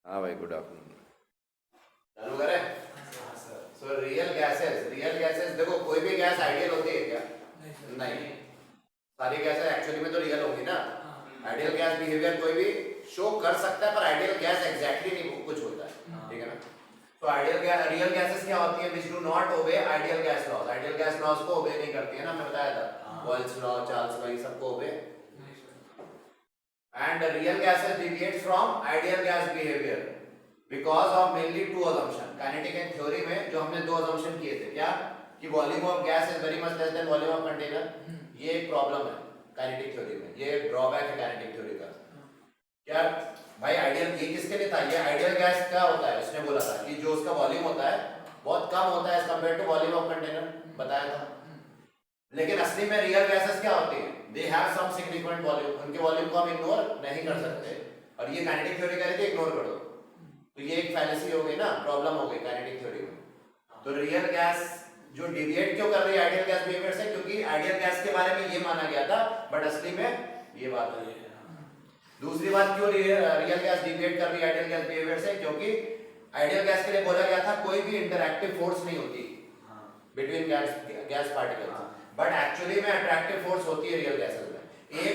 हाँ भाई, good afternoon. चालू करें? सो रियल गैसेस देखो, कोई भी गैस आइडियल होती है क्या? नहीं। सारी गैसेस एक्चुअली में तो रियल होंगी ना। आइडियल गैस बिहेवियर कोई भी शो कर सकता है, पर आइडियल गैस एग्जैक्टली नहीं कुछ होता है, ठीक है ना। तो रियल गैसेस क्या होती है? Which do not obey ideal gas laws. Ideal gas laws को ओबे नहीं करती है ना, मैं बताया था, बॉयल्स लॉ, चार्ल्स लॉ, ये सबको ओबे। And real gases deviate from ideal gas behavior because of mainly two assumption. Kinetic and theory में जो हमने दो assumption किए थे, क्या कि volume of gas is very much less than volume of container, ये एक problem है kinetic theory में, ये drawback है kinetic theory का। क्या भाई आइडियल, ये किसके लिए था? ये आइडियल गैस क्या होता है? उसने बोला था कि जो उसका वॉल्यूम होता है बहुत कम होता है as compare to volume of container, बताया था। लेकिन असली में रियल गैसेस क्या होती है? They have some significant volume, उनके वॉल्यूम को हम इग्नोर नहीं कर सकते, और ये काइनेटिक थ्योरी कह रही थी इग्नोर करो, तो ये एक फैलेसी हो गई ना, प्रॉब्लम हो गई काइनेटिक थ्योरी में। तो रियल गैस जो डिविएट क्यों कर रही है आइडियल गैस बिहेवियर से? क्योंकि आइडियल गैस के बारे में ये माना गया था, बट असली में ये बात नहीं है। दूसरी बात, क्यों रियल गैस डिविएट कर रही है आइडियल गैस बिहेवियर से? क्योंकि आइडियल गैस के लिए बोला गया था कोई भी इंटरैक्टिव फोर्स नहीं होती between gas particles, but actually में अट्रैक्टिव फोर्स होती है रियल गैसेस में। एक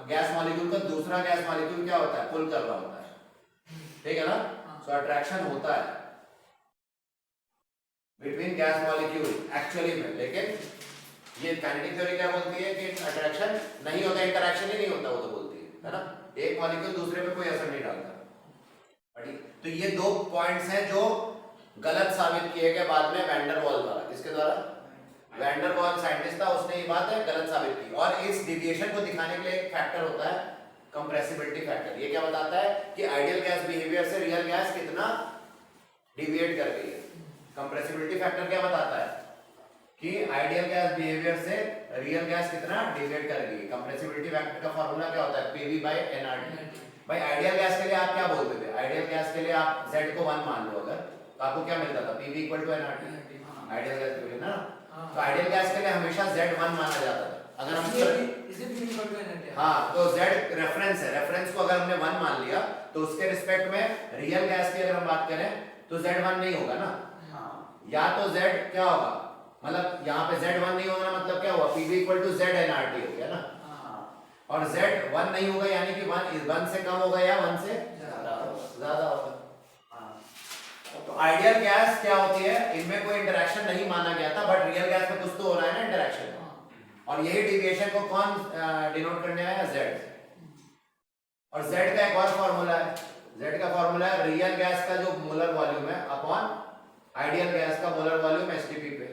गैस मॉलिक्यूल का दूसरा गैस मॉलिक्यूल क्या होता है? पुल कर रहा होता है, ठीक है ना। सो अट्रैक्शन होता है बिटवीन गैस मॉलिक्यूल एक्चुअली में, लेकिन ये काइनेटिक थ्योरी क्या बोलती है कि अट्रैक्शन नहीं होता, इंटरैक्शन ही नहीं होता, वो तो बोलती है ना, एक मॉलिक्यूल दूसरे पे कोई असर नहीं डालता। तो ये दो पॉइंट्स हैं जो गलत साबित किए गए बाद में वैन डर वाल द्वारा। किसके द्वारा? वैन डर वाल साइंटिस्ट था, उसने ये बात है गलत साबित की। और इस डिविएशन को दिखाने के लिए एक फैक्टर होता है कंप्रेसिबिलिटी फैक्टर। ये क्या बताता है कि आइडियल गैस बिहेवियर से रियल गैस कितना डिविएट कर गई है। कंप्रेसिबिलिटी फैक्टर क्या बताता है कि आइडियल गैस बिहेवियर से रियल गैस कितना डिविएट कर गई है। कंप्रेसिबिलिटी फैक्टर का फार्मूला क्या होता है? PV/nRT। भाई आइडियल गैस के लिए आप क्या बोलते थे? आइडियल गैस के लिए आप Z को 1 मान लो अगर, तो आपको क्या मिलता था? PV=nRT आइडियल गैस के लिए ना। तो आइडियल गैस के लिए हमेशा Z 1 माना जाता था। अगर हम हाँ, तो Z रेफरेंस है, रेफरेंस को अगर हमने 1 मान लिया तो उसके रिस्पेक्ट में रियल गैस की अगर हम बात करें तो Z 1 नहीं होगा ना। या तो Z क्या होगा, मतलब यहाँ पे Z 1 नहीं होगा, मतलब क्या हुआ? PV=ZnRT हो गया ना। और Z 1 नहीं होगा यानी कि 1 से कम होगा या 1 से ज्यादा होगा। तो आइडियल गैस क्या होती है? इनमें कोई इंटरेक्शन नहीं माना गया था, बट रियल गैस में कुछ तो हो रहा है ना, इंटरेक्शन। और यही डिविएशन को कौन डिनोट करने आया? Z। और Z का एक और फॉर्मूला है। Z का फॉर्मूला है रियल गैस का जो मोलर वॉल्यूम है अपॉन आइडियल गैस का मोलर वॉल्यूम एसटीपी पे।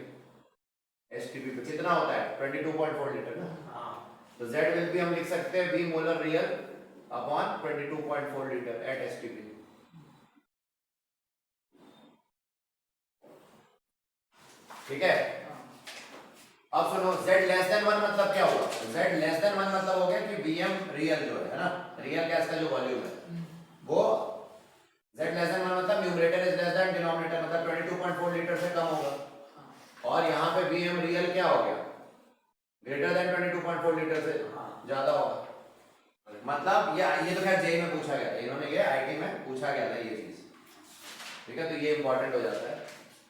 एसटीपी पे कितना होता है? 22.4 लीटर ना। तो Z विल भी हम लिख सकते हैं V molar real upon 22.4 litre at STP. ठीक है। अब सुनो, Z<1 मतलब क्या हुआ? Z<1 मतलब हो गया कि Vm रियल जो है ना, रियल गैस का जो वॉल्यूम है वो Z<1 मतलब numerator is less than denominator, मतलब 22.4 लीटर से कम होगा। और यहाँ पे Vm रियल क्या हो गया? ग्रेटर देन 22.4 लीटर से ज्यादा होगा। मतलब ये तो खैर जेई में पूछा गया था, इन्होंने ये आईटी में पूछा गया था ये चीज, ठीक है। तो ये इंपॉर्टेंट हो जाता है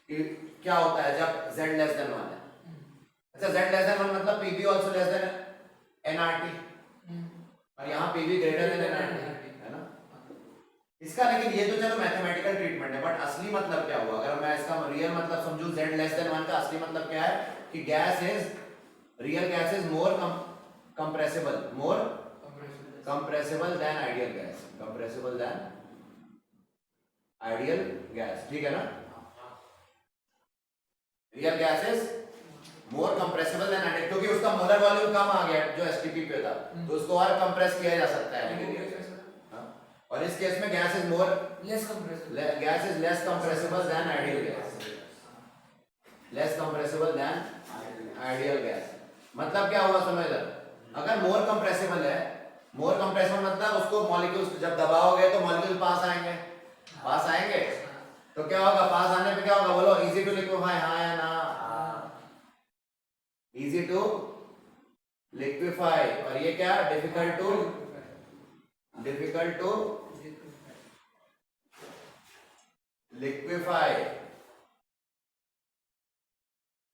कि क्या होता है जब Z<1 है। अच्छा, Z<1 मतलब PV also less than nRT, और यहाँ PV greater than nRT है ना। इसका लेकिन ये तो चलो मैथमेटिकल ट्रीटमेंट है, बट असली मतलब क्या हुआ? अगर मैं इसका रियल मतलब समझूं, Z<1 का असली मतलब क्या है कि real gas is more compressible than ideal gas, compressible than ideal gas, ठीक है ना। Real gas is more compressible than ideal, क्योंकि उसका मोलर वॉल्यूम कम आ गया जो एसटीपी पे था, तो उसको और कंप्रेस किया जा सकता है। और इस केस में gas is less compressible than ideal gas, less compressible than ideal gas. मतलब क्या हुआ समझ लो, अगर मोर कंप्रेसिबल है, मोर कंप्रेसिबल मतलब उसको मॉलिक्यूल्स जब दबाओगे तो मॉलिक्यूल पास आएंगे, तो क्या होगा? पास आने पे क्या होगा? बोलो, इजी टू लिक्विफाई, हाँ या ना? Easy to liquefy. और ये क्या? Difficult to difficult to liquefy,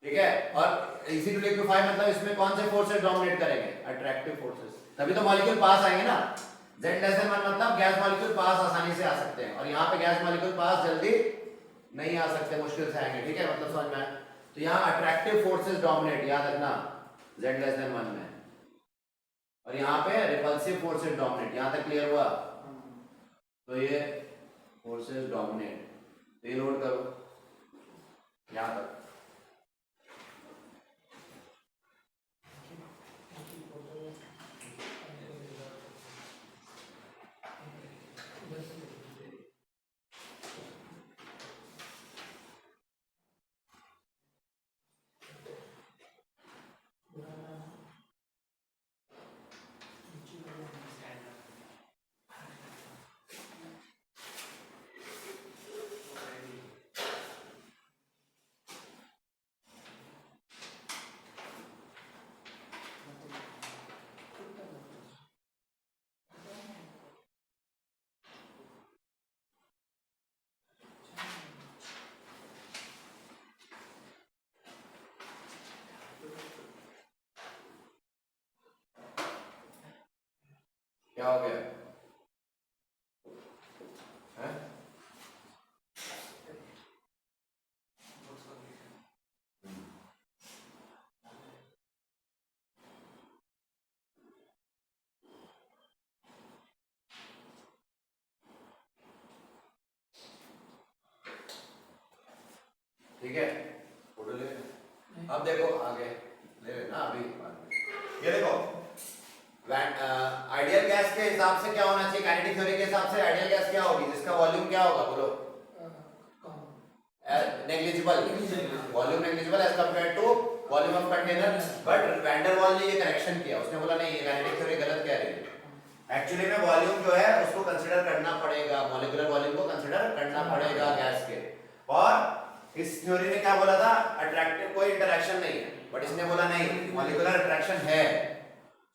ठीक है। और इजी टू लिक्विफाई मतलब इसमें कौन से फोर्सेस डोमिनेट करेंगे? अट्रैक्टिव फोर्सेस, तभी तो मॉलिक्यूल पास आएंगे ना। Z<1 मतलब गैस मॉलिक्यूल पास आसानी से आ सकते हैं, और यहाँ पे गैस मॉलिक्यूल पास जल्दी नहीं आ सकते, मुश्किल से आएंगे, ठीक है, मतलब समझ में आया। तो यहाँ अट्रैक्टिव फोर्सेस डोमिनेट, याद रखना, Z<1 में, और यहाँ पे रिपल्सिव फोर्सेस डोमिनेट। यहाँ तक क्लियर हुआ? तो ये फोर्सेस डोमिनेट, तो ये नोट करो यहाँ तक। क्या हो गया है? ठीक है, फोटो ले। अब देखो आगे ले लेना अभी। ये देखो आइडियल गैस के हिसाब से क्या होना चाहिए, काइनेटिक थ्योरी के हिसाब से आइडियल गैस क्या होगी, जिसका वॉल्यूम क्या होगा, बोलो? Negligible, volume negligible as compared to volume of container. But van Waal ने ये करेक्शन किया, उसने बोला नहीं, ये काइनेटिक थ्योरी गलत कह रही है। एक्चुअली में वॉल्यूम जो है उसको कंसीडर करना पड़ेगा, मॉलिक्यूलर वॉल्यूम को कंसीडर करना पड़ेगा गैस के। और इस थ्योरी ने क्या बोला था, अट्रैक्टिव कोई इंटरेक्शन नहीं है, बट इसने बोला नहीं, मॉलिक्यूलर अट्रैक्शन है।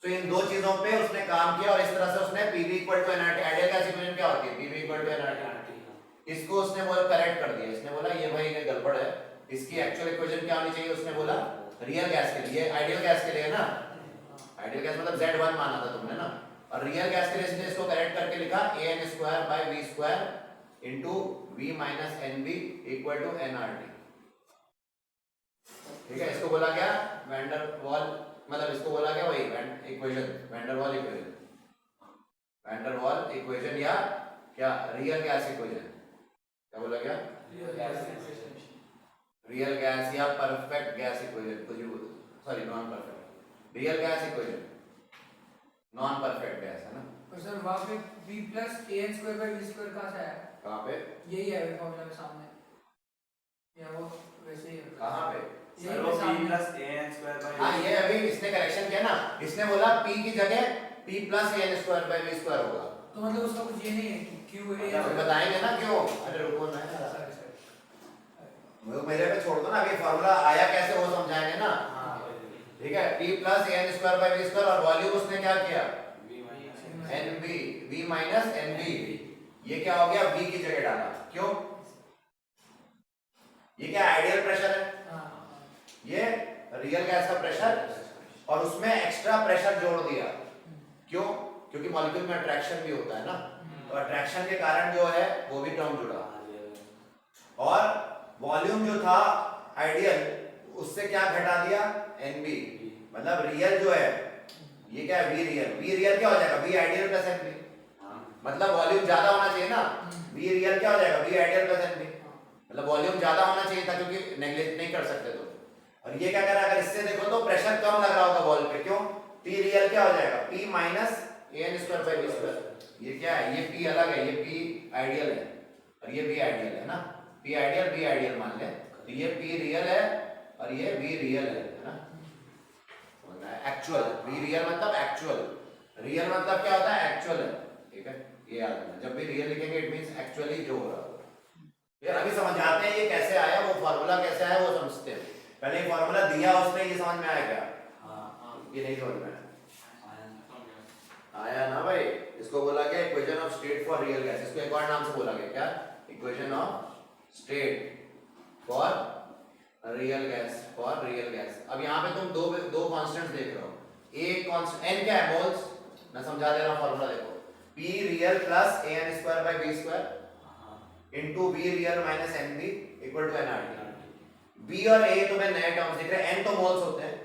तो इन दो चीजों पे उसने काम किया, और इस तरह से उसने Pv equal to NRT, ideal gas equation क्या होती है, Pv इक्वल टू एनआरटी, इसको उसने बोला करेक्ट कर दिया। इसने बोला ये भाई ये गड़बड़ है, इसकी एक्चुअल इक्वेशन क्या होनी चाहिए, उसने बोला रियल गैस के लिए, आइडियल गैस के लिए ना, आइडियल गैस मतलब Z1 माना था तुमने ना, और रियल गैस के लिए इसने इसको करेक्ट करके लिखा an² / v² into v minus nv equal to nRT। ठीक है, इसको बोला क्या, वैंडर वाल, मतलब इसको बोला क्या वही इक्वेशन, वैंडर वाल इक्वेशन, वैंडर वाल इक्वेशन, या क्या रियल गैस इक्वेशन, क्या बोला क्या, रियल गैस या परफेक्ट गैस इक्वेशन, कुछ भी बोलो, sorry non perfect, real gas equation, non perfect gas है ना। और सर वहां पे v प्लस an² / v² कहां से आया? कहां पे? यही है फॉर्मूला में सामने, या वो वैसे ही है? कहां पे? सर वो v प्लस an² हां, ये अभी इसने करेक्शन किया ना, इसने बोला p की जगह p प्लस an² / v² होगा, तो मतलब उसका कुछ ये नहीं है कि क्यों है, तो बताएंगे ना क्यों। अरे रुको ना, मेरे पे छोड़ दो ना, अभी फार्मूला आया कैसे वो समझाएंगे ना। ठीक है, p प्लस an² / v², और वॉल्यूम उसने क्या किया, nv, v माइनस nv, ये क्या हो गया, v की जगह डाला, क्यों, ये क्या आइडियल प्रेशर है, ये रियल गैस का प्रेशर, और उसमें एक्स्ट्रा प्रेशर जोड़ दिया, क्यों, क्योंकि मॉलिक्यूल में अट्रैक्शन भी होता है ना, तो अट्रैक्शन के कारण जो है वो भी टर्म जुड़ा, और वॉल्यूम जो था आइडियल उससे क्या घटा दिया, nv, मतलब रियल जो है ये क्या है, v रियल क्या हो जाएगा, v आइडियल प्लस nv, मतलब वॉल्यूम ज्यादा होना चाहिए ना, v रियल क्या हो जाएगा, v आइडियल प्लस nv, मतलब वॉल्यूम ज्यादा होना चाहिए था, क्योंकि नेग्लेक्ट नहीं कर सकते तो। और ये क्या कर रहा है, अगर इससे देखो तो प्रेशर कम लग रहा होगा वॉल पे, क्यों, p रियल क्या हो जाएगा, p माइनस an² / v², ये क्या है, ये p अलग है, ये p आइडियल है, और ये v आइडियल है ना, p आइडियल v आइडियल मान ले, तो ये p रियल है और ये v रियल है ना, एक्चुअल, v रियल मतलब एक्चुअल, रियल मतलब क्या होता है, एक्चुअल है, ठीक है, ये याद रखना, जब भी रियल लिखेंगे इट मींस एक्चुअली जो हो रहा है। फिर अभी समझाते हैं ये कैसे आया, वो फार्मूला कैसे आया वो समझते हैं। पहले ये फार्मूला दिया उसने, ये समझ में आया क्या, ये नहीं समझ में आया ना भाई, इसको बोला क्या of state for real gas, इसको एक और नाम से बोला गया क्या, equation of state for real gas, for real gas. अब यहाँ पे तुम दो कांस्टेंट्स देख रहे हो, एक कांस्टेंट n क्या है, मोल्स, मैं समझा दे रहा हूँ फॉर्मूला देखो, p real plus an square by b square into b real minus nb equal to nRT। b और a तुम्हें नए टर्म्स दिख रहे हैं, n तो मोल्स होते हैं,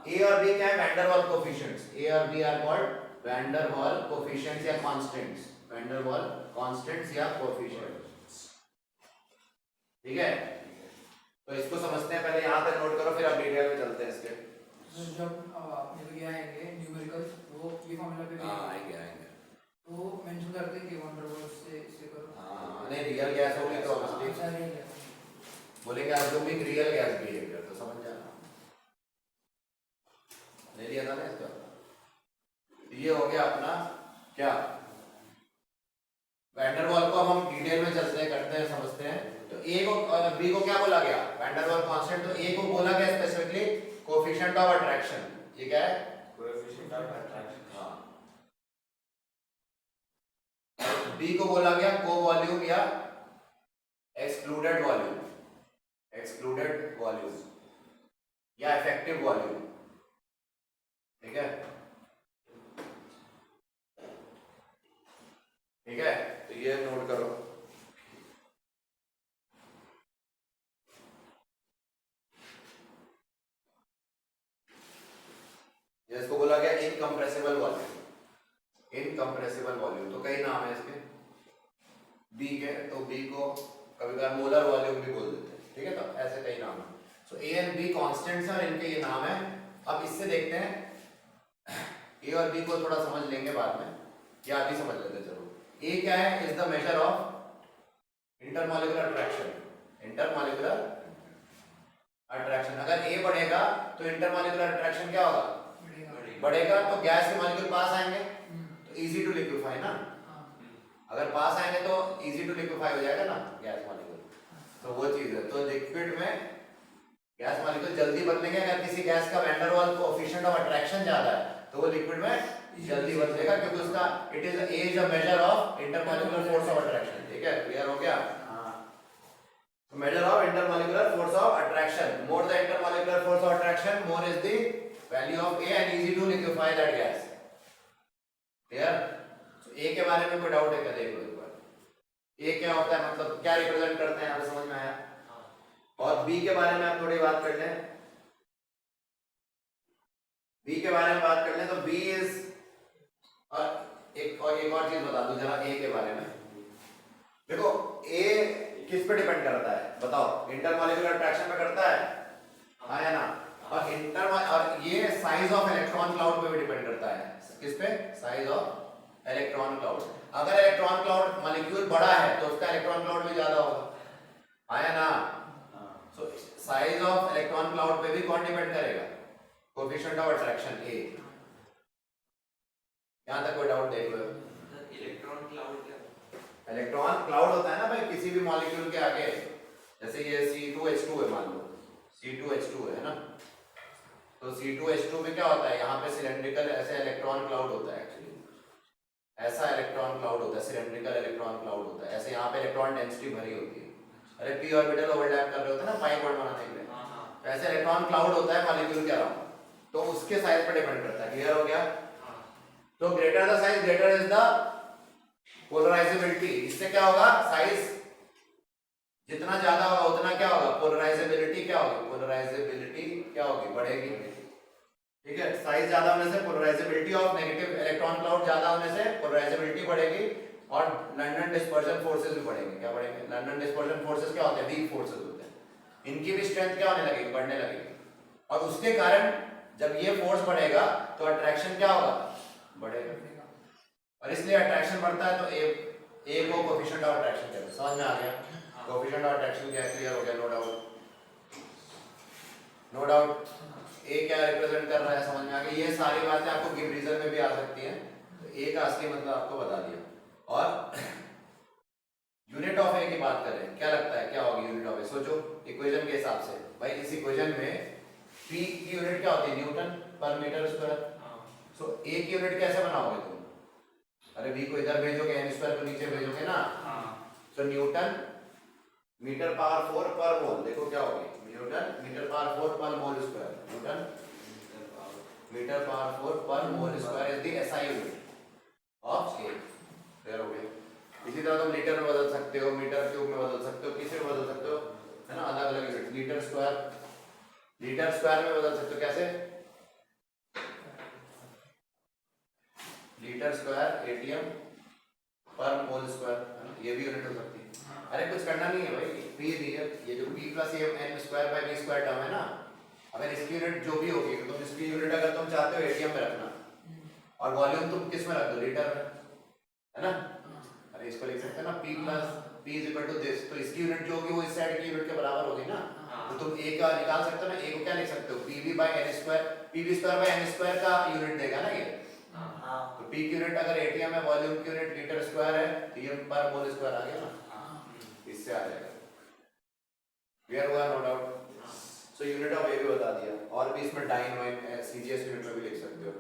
a और b क्या है, van der Waal coefficients, a और b are called van der Waal coefficients या कांस्टेंट्स, वैन डर वाल कांस्टेंट्स या कोफिशिएंट्स, ठीक है। तो इसको समझते हैं, पहले यहाँ तक नोट करो, फिर अब डिटेल में चलते हैं इसके। जब आपने ये आएंगे न्यूमेरिकल्स, वो ये फॉर्मूला पे भी आएंगे आएंगे, तो मेंशन करते हैं कि वैन डर वाल्स से इससे करो। हाँ नहीं, रियल गैस होगी तो ऑब्वियसली बोलेंगे अज्यूमिंग रियल गैस बिहेवियर, तो समझ जाना, ले लिया था ना इसका। ये हो गया अपना क्या, वैन डर वाल को अब हम डिटेल में चलते हैं, करते हैं, समझते हैं। तो ए को और बी को क्या बोला गया, वैन डर वाल कांस्टेंट, तो ए को बोला गया स्पेसिफिकली कोएफिशिएंट ऑफ अट्रैक्शन, ये क्या है, कोएफिशिएंट ऑफ अट्रैक्शन। हाँ। बी को बोला गया को वॉल्यूम या एक्सक्लूडेड वॉल्यूम, एक्सक्लूडेड वॉल्यूम या इफेक्टिव वॉल्यूम, ठीक है, ठीक है। तो ये नोट करो, इसको बोला गया इनकम्प्रेसिबल वॉल्यूम, इनकम्प्रेसिबल वॉल्यूम। तो कई नाम है इसके बी के, तो बी को कभी कभार मोलर वॉल्यूम भी बोल देते हैं, ठीक है। तो ऐसे कई नाम है। सो ए एंड बी कांस्टेंट्स हैं और इनके ये नाम है। अब इससे देखते हैं, ए और बी को थोड़ा समझ लेंगे बाद में, या अभी समझ लेते हैं। चलो, ए क्या है, is the measure of intermolecular attraction, intermolecular attraction. अगर ए बढ़ेगा तो इंटरमॉलिक्यूलर अट्रैक्शन क्या होगा, बढ़ेगा, तो गैस के मॉलिक्यूल पास आएंगे, तो इजी टू लिक्विफाई ना, अगर पास आएंगे तो इजी टू लिक्विफाई हो जाएगा ना गैस मॉलिक्यूल, तो वो चीज है। तो लिक्विड में गैस मॉलिक्यूल जल्दी बदलेंगे, अगर किसी गैस का वैन डर वाल कोएफिशिएंट ऑफ अट्रैक्शन ज्यादा है तो वो लिक्विड में जल्दी बदलेगा, क्योंकि उसका it is a is a measure of intermolecular force of attraction, ठीक है, क्लियर हो गया। Measure of intermolecular force of attraction, more the intermolecular force of attraction, more is the value of A and easy to liquefy that gas, clear। so A के बारे में कोई doubt है क्या, देख लो एक बार, A क्या होता है, मतलब क्या रिप्रेजेंट करते हैं, यहाँ समझ में आया। और B के बारे में आप थोड़ी बात कर लें, B के बारे में बात कर लें, तो B इज, और एक और चीज बता दूं जरा A के बारे में। देखो A किस पे डिपेंड करता है बताओ, इंटरमॉलिक्यूलर अट्रैक्शन पे करता है, हाँ या ना, और ये साइज ऑफ इलेक्ट्रॉन क्लाउड पे भी डिपेंड करता है, किस पे, साइज ऑफ इलेक्ट्रॉन क्लाउड। अगर इलेक्ट्रॉन क्लाउड मॉलिक्यूल बड़ा है तो उसका इलेक्ट्रॉन क्लाउड भी ज्यादा होगा, आया ना। सो साइज ऑफ इलेक्ट्रॉन क्लाउड पे भी कौन डिपेंड करेगा, कोएफिशिएंट ऑफ अट्रैक्शन ए। यहां तक कोई डाउट देख लो। इलेक्ट्रॉन क्लाउड क्या, इलेक्ट्रॉन क्लाउड होता है ना भाई, किसी भी मॉलिक्यूल के आगे, जैसे ये C2H2 है, मान लो C2H2 है ना, तो C2H2 में क्या होता है, यहाँ पे सिलेंड्रिकल ऐसे इलेक्ट्रॉन क्लाउड होता है, एक्चुअली ऐसा इलेक्ट्रॉन क्लाउड होता है, सिलेंड्रिकल इलेक्ट्रॉन क्लाउड होता है, ऐसे यहाँ पे इलेक्ट्रॉन डेंसिटी भरी होती है, अरे p ऑर्बिटल ओवरलैप कर रहे होते हैं ना पाई बॉन्ड बनाने के लिए, तो ऐसे इलेक्ट्रॉन क्लाउड होता है मॉलिक्यूल के अराउंड, तो उसके साइज पर डिपेंड करता है, क्लियर हो गया। तो greater the size greater is the polarisability, इससे क्या होगा, साइज जितना ज्यादा होगा उतना क्या होगा, पोलराइजेबिलिटी क्या होगी, पोलराइजेबिलिटी क्या होगी, बढ़ेगी, ठीक है। साइज ज्यादा होने से polarisability of negative electron cloud ज्यादा होने से पोलराइजेबिलिटी बढ़ेगी, और लंडन डिस्पर्जन फोर्सेस भी बढ़ेंगे, क्या बढ़ेंगे, लंडन डिस्पर्जन फोर्सेस क्या होते हैं, वीक फोर्सेस होते हैं, इनकी भी स्ट्रेंथ क्या होने लगेगी, बढ़ने लगेगी, और उसके कारण जब ये फोर्स बढ़ेगा तो अट्रैक्शन क्या होगा, बढ़ेगा, और इसलिए अट्रैक्शन बढ़ता है, तो ए को कोएफिशिएंट ऑफ अट्रैक्शन कहते हैं, समझ में आ गया, कोएफिशिएंट ऑफ अट्रैक्शन क्या, क्लियर हो गया, नो डाउट, नो डाउट। ए क्या रिप्रेजेंट कर रहा है, समझ में आ गया, ये सारी बातें आपको गिव रीजन में भी आ सकती हैं, तो ए का असली मतलब आपको बता दिया। और यूनिट ऑफ ए की बात करें, क्या लगता है क्या होगी यूनिट ऑफ ए, सोचो इक्वेशन के हिसाब से, भाई इस इक्वेशन में पी की यूनिट क्या होती है, न्यूटन पर मीटर स्क्वायर, सो ए की यूनिट कैसे बनाओगे तुम, अरे v को इधर भेजोगे n स्क्वायर को नीचे भेजोगे ना, तो न्यूटन मीटर पावर 4 पर मोल, देखो क्या होगी, Newton metre power 4 per mole square, newton metre power 4 per mole square is the SI unit of A. Clear हो गया। इसी तरह तुम लीटर में बदल सकते हो, मीटर क्यूब में बदल सकते हो, किसी में बदल सकते हो, है ना, अलग अलग यूनिट। लीटर स्क्वायर में बदल सकते हो, कैसे, लीटर स्क्वायर एटीएम पर मोल स्क्वायर, है ना, ये भी यूनिट हो सकती है। अरे कुछ करना नहीं है भाई, पी दी है, ये जो p plus an square by v square term है ना, अगर इसकी यूनिट जो भी होगी, तो तुम इसकी यूनिट अगर तुम चाहते हो एटीएम में रखना, और वॉल्यूम तुम किस में रख दो, लीटर में, है ना। अरे इसको लिख सकते हैं ना, p plus p is equal to this, तो इसकी यूनिट जो होगी वो इस साइड की यूनिट के बराबर होगी ना। तो तुम a का निकाल सकते हो ना, a को क्या लिख सकते हो, pv by n square, pv square by n square का यूनिट देगा ना ये। तो p की यूनिट अगर एटीएम है, वॉल्यूम की यूनिट लीटर स्क्वायर है, तो ये पर मोल स्क्वायर आ गया ना, इससे आ जाएगा। क्लियर हुआ, no doubt. So unit of a भी बता दिया, और भी इसमें डाइन वाइन सीजीएस यूनिट में भी लिख सकते हो,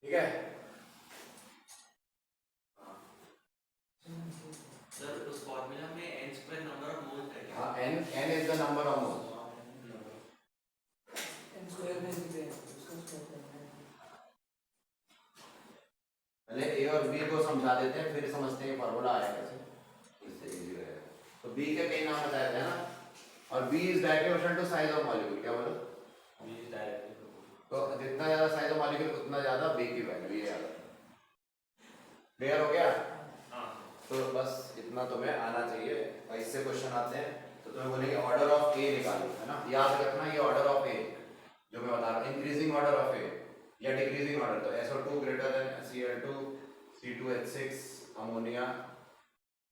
ठीक है। सर उस फॉर्मूला में n square number of moles है क्या? हाँ, n is the number of moles. n square में लिखते हैं, उसका स्क्वायर करना है। पहले a और b को समझा देते हैं, फिर समझते हैं फार्मूला आया कैसे, इससे इजी रहेगा। तो b के कई नाम बताए थे ना, और b is directly proportional to size of molecule, क्या बोला, b इज डायरेक्टली तो जितना ज्यादा साइज ऑफ मॉलिक्यूल उतना ज्यादा b की वैल्यू, ये याद रखना। क्लियर हो गया। हां तो बस इतना तुम्हें आना चाहिए, और इससे क्वेश्चन आते हैं तो तुम्हें बोलेंगे ऑर्डर ऑफ ए निकालो, है ना, याद रखना ये ऑर्डर ऑफ ए जो मैं बता रहा हूँ, इंक्रीजिंग ऑर्डर ऑफ ए या डिक्रीजिंग ऑर्डर, तो SO2 greater than Cl2 C2H6 ammonia,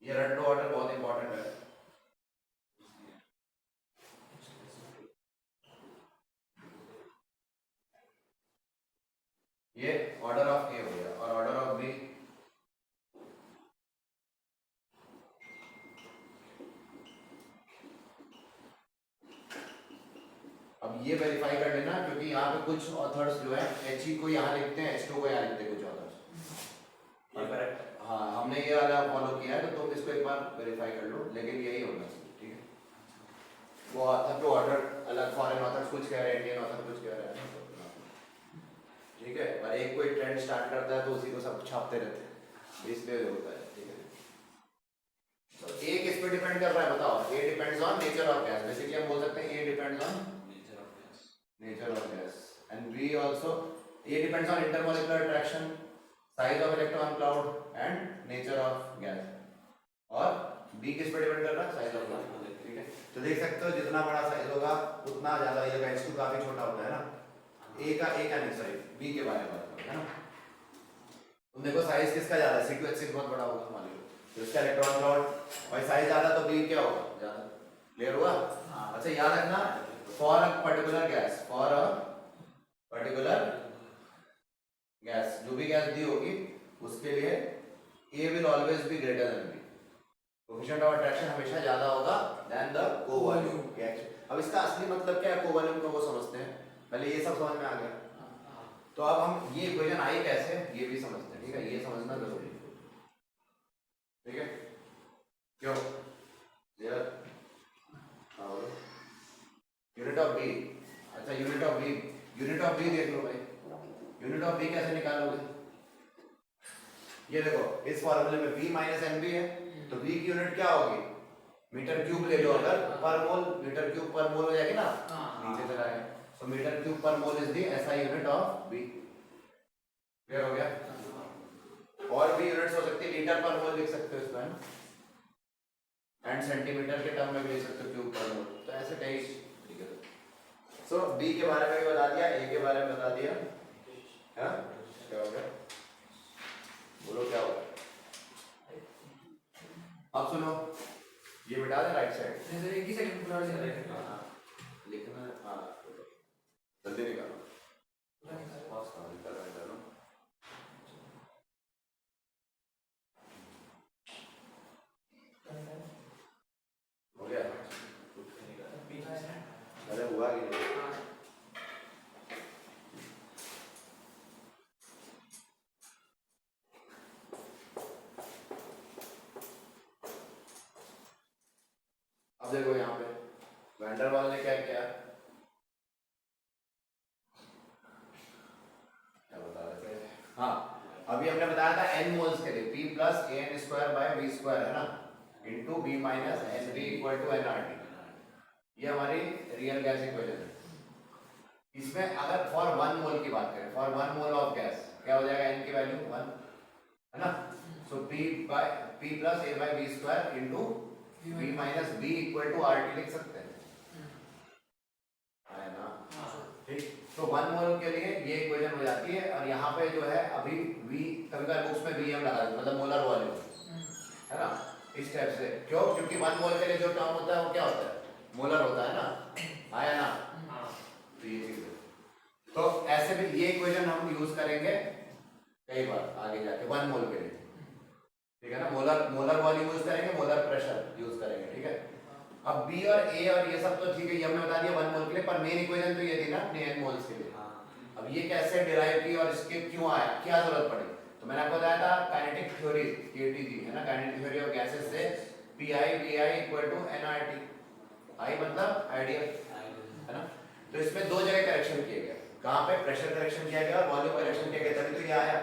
ये रेड ऑर्डर बहुत इंपॉर्टेंट है। ये ऑर्डर ऑफ ए हो गया, और ऑर्डर ऑफ बी, अब ये वेरीफाई कर लेना, क्योंकि यहाँ पे कुछ ऑथर्स जो है He को यहाँ लिखते हैं, H2 को यहाँ लिखते हैं कुछ ऑथर्स। ये करेक्ट। हाँ, हमने ये वाला फॉलो किया है, तो तुम इसको एक बार वेरीफाई कर लो, लेकिन यही होना चाहिए, ठीक है। वो ऑथर पे ऑर्डर अलग, फॉरेन ऑथर्स कुछ कह रहे हैं, इंडियन ऑथर कुछ कह रहे हैं, ठीक है। और एक कोई ट्रेंड स्टार्ट करता है तो उसी को सब छापते रहते हैं, इसलिए होता है, ठीक है। तो ए किस पे डिपेंड कर रहा है बताओ, a depends on nature of gas, basically हम बोल सकते हैं a depends on nature of gas, and B also, A depends on intermolecular attraction, size of electron cloud and nature of gas, और B किस पे डिपेंड कर रहा है, size of gas, ठीक है। तो देख सकते हो जितना बड़ा साइज होगा उतना ज्यादा ये H2 काफी छोटा होता है ना, A का नहीं, सॉरी B के बारे में बात करो, है ना। तुम देखो साइज किसका ज्यादा है, C2H6 बहुत बड़ा होगा मान लो, तो इसका इलेक्ट्रॉन क्लाउड भाई साइज ज्यादा, तो B क्या होगा, ज्यादा। क्लियर हुआ। अच्छा याद रखना, for a particular gas, जो भी गैस दी होगी उसके लिए A will always be greater than B, coefficient of attraction हमेशा ज्यादा होगा than the co-volume reaction। अब इसका असली मतलब क्या है, co-volume को वो समझते हैं, पहले ये सब समझ में आ गया, तो अब हम ये इक्वेशन आई कैसे ये भी समझते हैं, ठीक है, ये समझना जरूरी है, ठीक है। क्यों क्लियर, यूनिट ऑफ बी, अच्छा यूनिट ऑफ बी देख लो भाई, यूनिट ऑफ बी कैसे निकालोगे, ये देखो इस फॉर्मूले में v माइनस एनबी है, तो v की यूनिट क्या होगी, मीटर क्यूब ले लो, अगर पर मोल, मीटर क्यूब पर मोल हो जाएगी ना, नीचे चला गया, तो मीटर क्यूब पर mole is the SI unit of b। Clear हो गया। और भी यूनिट्स हो सकती है, लीटर पर मोल लिख सकते हो इसको, है ना, एंड सेंटीमीटर के टर्म में भी लिख सकते हो क्यूब पर मोल, तो ऐसे कई, ठीक है। सो बी के बारे में भी बता दिया, ए के बारे में बता दिया, है क्या हो गया, बोलो क्या होगा। अब सुनो, ये बिठा दे राइट साइड, नहीं सर, एक ही सेकंड पूरा चल रहा है, लिखना, हाँ जल्दी निकालो, पूरा निकालो। निकालो, हो गया, अरे हुआ कि नहीं, अब देखो यहाँ पे वैन वाल ने क्या किया, क्या बता रहे थे, हाँ अभी हमने बताया था n मोल्स के लिए p plus A N square by V square है ना, into B minus N B equal to N R T, ये हमारी रियल गैस इक्वेशन है। इसमें अगर फॉर 1 मोल की बात करें, फॉर 1 मोल ऑफ गैस क्या हो जाएगा, n की वैल्यू 1 है ना, so p plus a by V square into b minus b equal to R T लिख सकते हैं, है ना, ठीक। तो 1 मोल के लिए ये इक्वेशन हो जाती है, और यहाँ पे जो है अभी v कभी कभी बुक्स में vm लगा देते मतलब मोलर वॉल्यूम, है ना, इस टाइप से, क्यों, क्योंकि 1 मोल के लिए जो टर्म होता है वो क्या होता है, मोलर होता है ना, आया ना, तो ये चीज है। तो ऐसे भी ये इक्वेशन हम यूज करेंगे कई बार आगे जाके 1 मोल के लिए, ठीक है ना, मोलर वॉल्यूम यूज करेंगे, मोलर प्रेशर यूज करेंगे, ठीक है। अब B और A और ये सब तो ठीक है, ये हमने बता दिया 1 मोल के लिए, पर मेन इक्वेशन तो ये थी ना अपने n मोल्स के लिए। अब ये कैसे डिराइव की और इसके क्यों आया, क्या जरूरत पड़ी, तो मैंने आपको बताया था काइनेटिक थ्योरी KTG है ना, काइनेटिक थ्योरी ऑफ गैसेस से PI VI equal to nRT, I मतलब आइडियल, है ना। तो इसमें दो जगह करेक्शन किया गया, कहाँ पे प्रेशर करेक्शन किया गया और वॉल्यूम करेक्शन किया गया, तभी तो ये आया,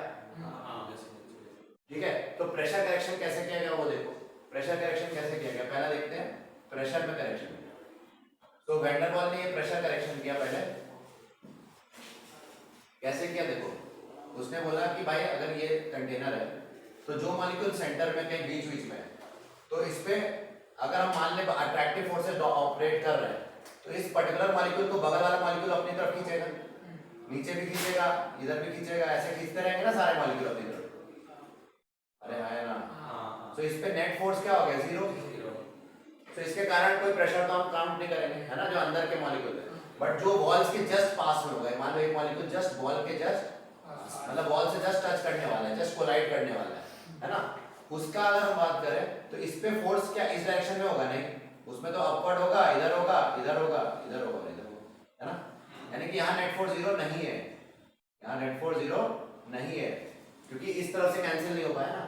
ठीक है। तो प्रेशर करेक्शन कैसे किया गया वो देखो, प्रेशर करेक्शन कैसे किया गया पहला देखते हैं, प्रेशर में करेक्शन। तो वैन डर वाल ने ये प्रेशर करेक्शन किया पहले, कैसे किया देखो, उसने बोला कि भाई अगर ये कंटेनर है तो जो मॉलिक्यूल सेंटर में कहीं बीच बीच में है, तो इस पे अगर हम मान ले अट्रैक्टिव फोर्सेस ऑपरेट कर रहे हैं, तो इस पर्टिकुलर मॉलिक्यूल को बगल वाला मॉलिक्यूल अपनी तरफ खींचेगा, नीचे भी खींचेगा, इधर भी खींचेगा, ऐसे खींचते रहेंगे ना सारे मॉलिक्यूल अपनी तरफ, अरे है ना। तो इस पे नेट फोर्स क्या हो गया, 0। तो इसके कारण कोई प्रेशर तो हम काउंट नहीं करेंगे, है ना, जो अंदर के मॉलिक्यूल है, बट जो वॉल्स के जस्ट पास में हो गए, मान लो एक मॉलिक्यूल जस्ट वॉल के जस्ट मतलब वॉल से जस्ट टच करने वाला है, जस्ट कोलाइड करने वाला है ना, उसका अगर हम बात करें तो इस पे फोर्स क्या इस डायरेक्शन में होगा, नहीं, उसमें तो अपवर्ड होगा, इधर होगा, इधर होगा, इधर होगा, इधर होगा, है ना, यानी कि यहाँ नेट फोर्स 0 नहीं है, यहाँ नेट फोर्स 0 नहीं है, क्योंकि इस तरफ से कैंसिल नहीं हो पाया ना,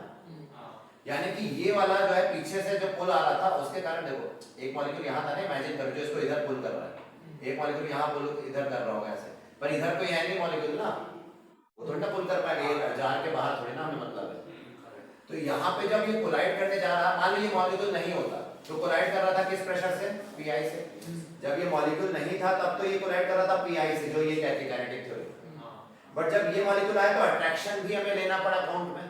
यानी कि ये वाला जो है पीछे से जो पुल आ रहा था उसके कारण देखो, एक मॉलिक्यूल यहाँ था ना, इमेजिन करो जो इसको इधर पुल कर रहा है, एक मॉलिक्यूल यहाँ पुल इधर कर रहा होगा ऐसे, पर इधर कोई है नहीं मॉलिक्यूल ना, वो थोड़ी ना पुल कर पाएगा, ये जार के बाहर थोड़ी ना, हमें मतलब है। तो यहाँ पे जब ये कोलाइड करने जा रहा, मान लो ये मॉलिक्यूल नहीं होता तो कोलाइड कर रहा था किस प्रेशर से, PI से, जब ये मॉलिक्यूल नहीं था तब तो ये कोलाइड कर रहा था PI से, जो ये कहती है काइनेटिक थ्योरी, बट जब ये मॉलिक्यूल आया तो अट्रैक्शन भी हमें लेना पड़ा काउंट में,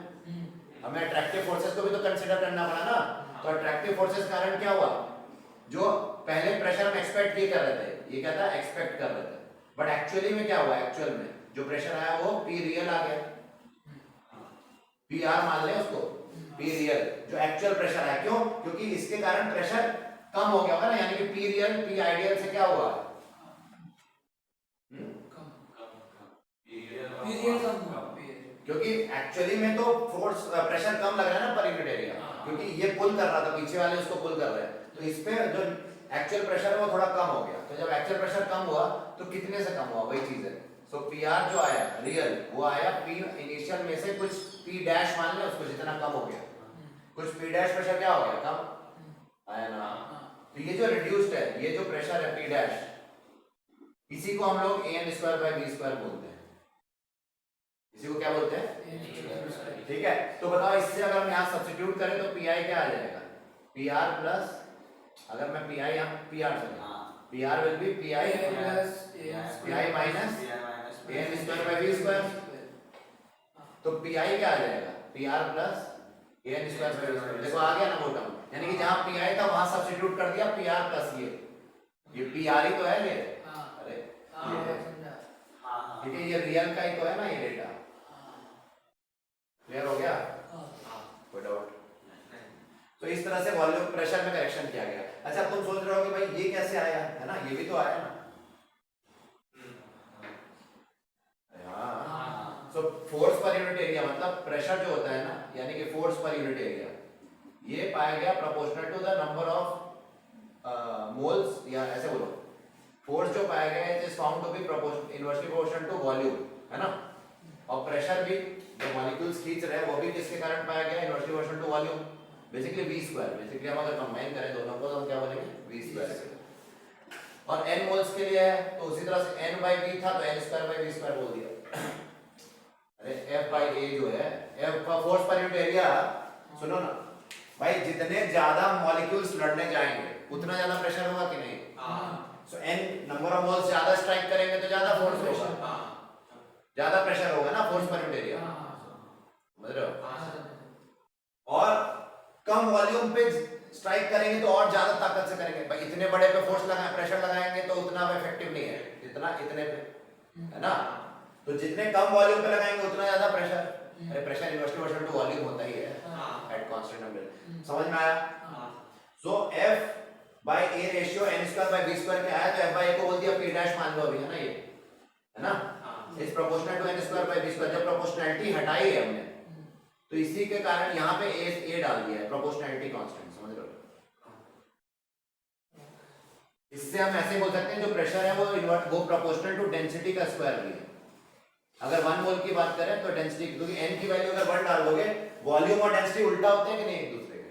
हमें अट्रैक्टिव फोर्सेस को भी तो कंसीडर करना पड़ा ना, तो अट्रैक्टिव फोर्सेस कारण क्या हुआ, जो पहले प्रेशर हम एक्सपेक्ट ये कर रहे थे, ये क्या था, एक्सपेक्ट कर रहे थे, बट एक्चुअली में क्या हुआ, एक्चुअल में जो प्रेशर आया वो P रियल आ गया, PR मान लें उसको, P रियल जो एक्चुअल प्रेशर आया, क्यों, क्योंकि इसके कारण प्रेशर कम हो गया होगा ना, यानी कि P रियल P आइडियल से क्या हुआ, क्योंकि एक्चुअली में तो फोर्स प्रेशर कम लग रहा है ना पर यूनिट एरिया, क्योंकि ये पुल कर रहा था, पीछे वाले उसको पुल कर रहे हैं, तो इस पे जो एक्चुअल प्रेशर है वो थोड़ा कम हो गया, तो जब एक्चुअल प्रेशर कम हुआ तो कितने से कम हुआ, वही चीज है। सो PR जो आया रियल वो आया P इनिशियल में से कुछ P डैश मान ले उसको, जितना कम हो गया कुछ P डैश प्रेशर क्या हो गया, कम आया ना, तो ये जो रिड्यूस्ड है, ये जो प्रेशर है P डैश, इसी को हम लोग AN square by B square बोलते हैं, इसी को क्या बोलते हैं, ठीक है। तो बताओ इससे अगर हम यहाँ सब्स्टिट्यूट करें तो PI क्या आ जाएगा, PR प्लस, अगर मैं PI यहाँ PR से PR will be PI plus PI minus AN square by B square, तो PI क्या आ जाएगा, PR plus AN square by B square, देखो आ गया ना वो टर्म, यानी कि जहाँ PI था वहां सब्स्टिट्यूट कर दिया PR प्लस ये PR ही तो है ये, अरे ठीक है, ये रियल का ही तो है ना ये डेटा, क्लियर हो गया, कोई डाउट, तो इस तरह से वॉल्यूम प्रेशर में करेक्शन किया गया। अच्छा तुम सोच रहे हो कि भाई ये कैसे आया, है ना, ये भी तो आया ना, हाँ, so force per unit area मतलब प्रेशर जो होता है ना, यानी कि फोर्स पर यूनिट एरिया, ये पाया गया proportional to the number of moles, या ऐसे बोलो फोर्स जो पाया गया है is found to be inversely proportional to volume, है ना, और प्रेशर भी जो मॉलिक्यूल्स खींच रहे हैं वो भी किसके कारण पाया गया, inversely proportional to volume, basically v square, basically हम अगर कंबाइन करें दोनों को तो हम क्या बोलेंगे v स्क्वायर। और n मोल्स के लिए है तो उसी तरह से n बाई v था तो n square by v square बोल दिया। अरे f बाई a जो है f का फोर्स पर यूनिट एरिया, सुनो ना भाई, जितने ज्यादा मॉलिक्यूल्स लड़ने जाएंगे उतना ज्यादा प्रेशर होगा कि नहीं? सो n नंबर ऑफ मोल्स ज्यादा स्ट्राइक करेंगे तो ज्यादा फोर्स होगा, ज्यादा प्रेशर होगा ना फोर्स पर यूनिट एरिया, समझ रहे हो? और कम वॉल्यूम पे स्ट्राइक करेंगे तो और ज्यादा ताकत से करेंगे भाई, इतने बड़े पे फोर्स लगाए प्रेशर लगाएंगे तो उतना इफेक्टिव नहीं है जितना इतने पे, है ना? तो जितने कम वॉल्यूम पे लगाएंगे उतना ज्यादा प्रेशर, अरे प्रेशर इनवर्सली टू वॉल्यूम होता ही है एट कांस्टेंट नंबर, समझ में आया? So f by a ratio n square by v square क्या है, तो f बाय a को बोल दिया p डैश मान लो अभी, है ना? ये है ना, is proportional to n square by v square. जब प्रोपोर्शनैलिटी हटाई है हमने तो इसी के कारण यहाँ पे a डाल दिया है, प्रोपोर्शनैलिटी कांस्टेंट, समझ रहे हो? इससे हम ऐसे बोल सकते हैं जो प्रेशर है वो प्रोपोर्शनल टू डेंसिटी का स्क्वायर भी है। अगर 1 मोल की बात करें तो डेंसिटी, क्योंकि n की वैल्यू अगर 1 डाल दोगे, वॉल्यूम और डेंसिटी उल्टा होते हैं कि नहीं एक दूसरे के?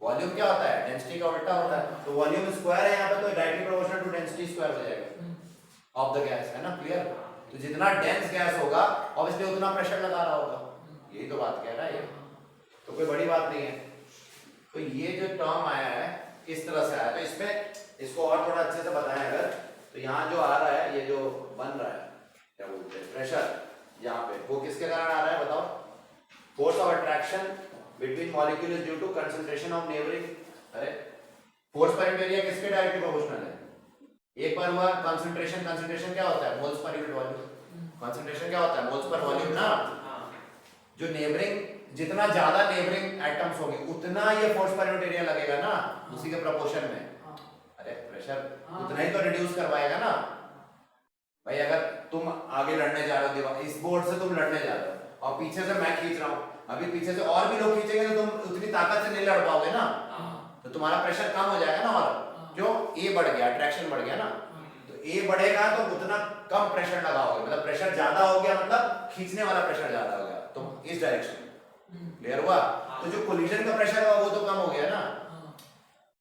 वॉल्यूम क्या होता है, डेंसिटी का उल्टा होता है, तो वॉल्यूम स्क्वायर है यहाँ पे तो directly proportional to density square हो जाएगा ऑफ द गैस, है ना? क्लियर? तो जितना डेंस गैस होगा ऑब्वियसली उतना प्रेशर लगा रहा होगा, यही तो बात कह रहा है ये, तो कोई बड़ी बात नहीं है। तो ये जो टर्म आया है इस तरह से आया, तो इसमें इसको और थोड़ा अच्छे से बताएं अगर, तो यहाँ जो आ रहा है, ये जो बन रहा है क्या बोलते हैं प्रेशर, यहाँ पे वो किसके कारण आ रहा है बताओ? Force of attraction between molecule is due to concentration of neighbouring. अरे फोर्स पर यूनिट एरिया किसके डायरेक्टली प्रोपोर्शनल है? एक बार हुआ कंसंट्रेशन, कंसंट्रेशन क्या होता है? Moles per unit volume. Concentration क्या होता है? मोल्स पर वॉल्यूम ना। जो नेबरिंग, जितना ज्यादा नेबरिंग एटम्स होंगे उतना ये फोर्स पर यूनिट एरिया लगेगा ना, उसी के प्रोपोर्शन में। अरे प्रेशर उतना ही तो रिड्यूस करवाएगा ना भाई। अगर तुम आगे लड़ने जा रहे हो दीवार, इस बोर्ड से तुम लड़ने जा रहे हो और पीछे से मैं खींच रहा हूँ, अभी पीछे से और भी लोग खींचेंगे तो तुम उतनी ताकत से नहीं लड़ पाओगे ना, तो तुम्हारा प्रेशर कम हो जाएगा ना। और क्यों? ए बढ़ गया, अट्रैक्शन बढ़ गया ना, तो ए बढ़ेगा तो उतना कम प्रेशर लगाओगे, मतलब प्रेशर ज्यादा हो गया, मतलब खींचने वाला प्रेशर ज्यादा हो गया, तो इस डायरेक्शन में। क्लियर हुआ? तो जो कोलिजन का प्रेशर होगा वो तो कम हो गया ना।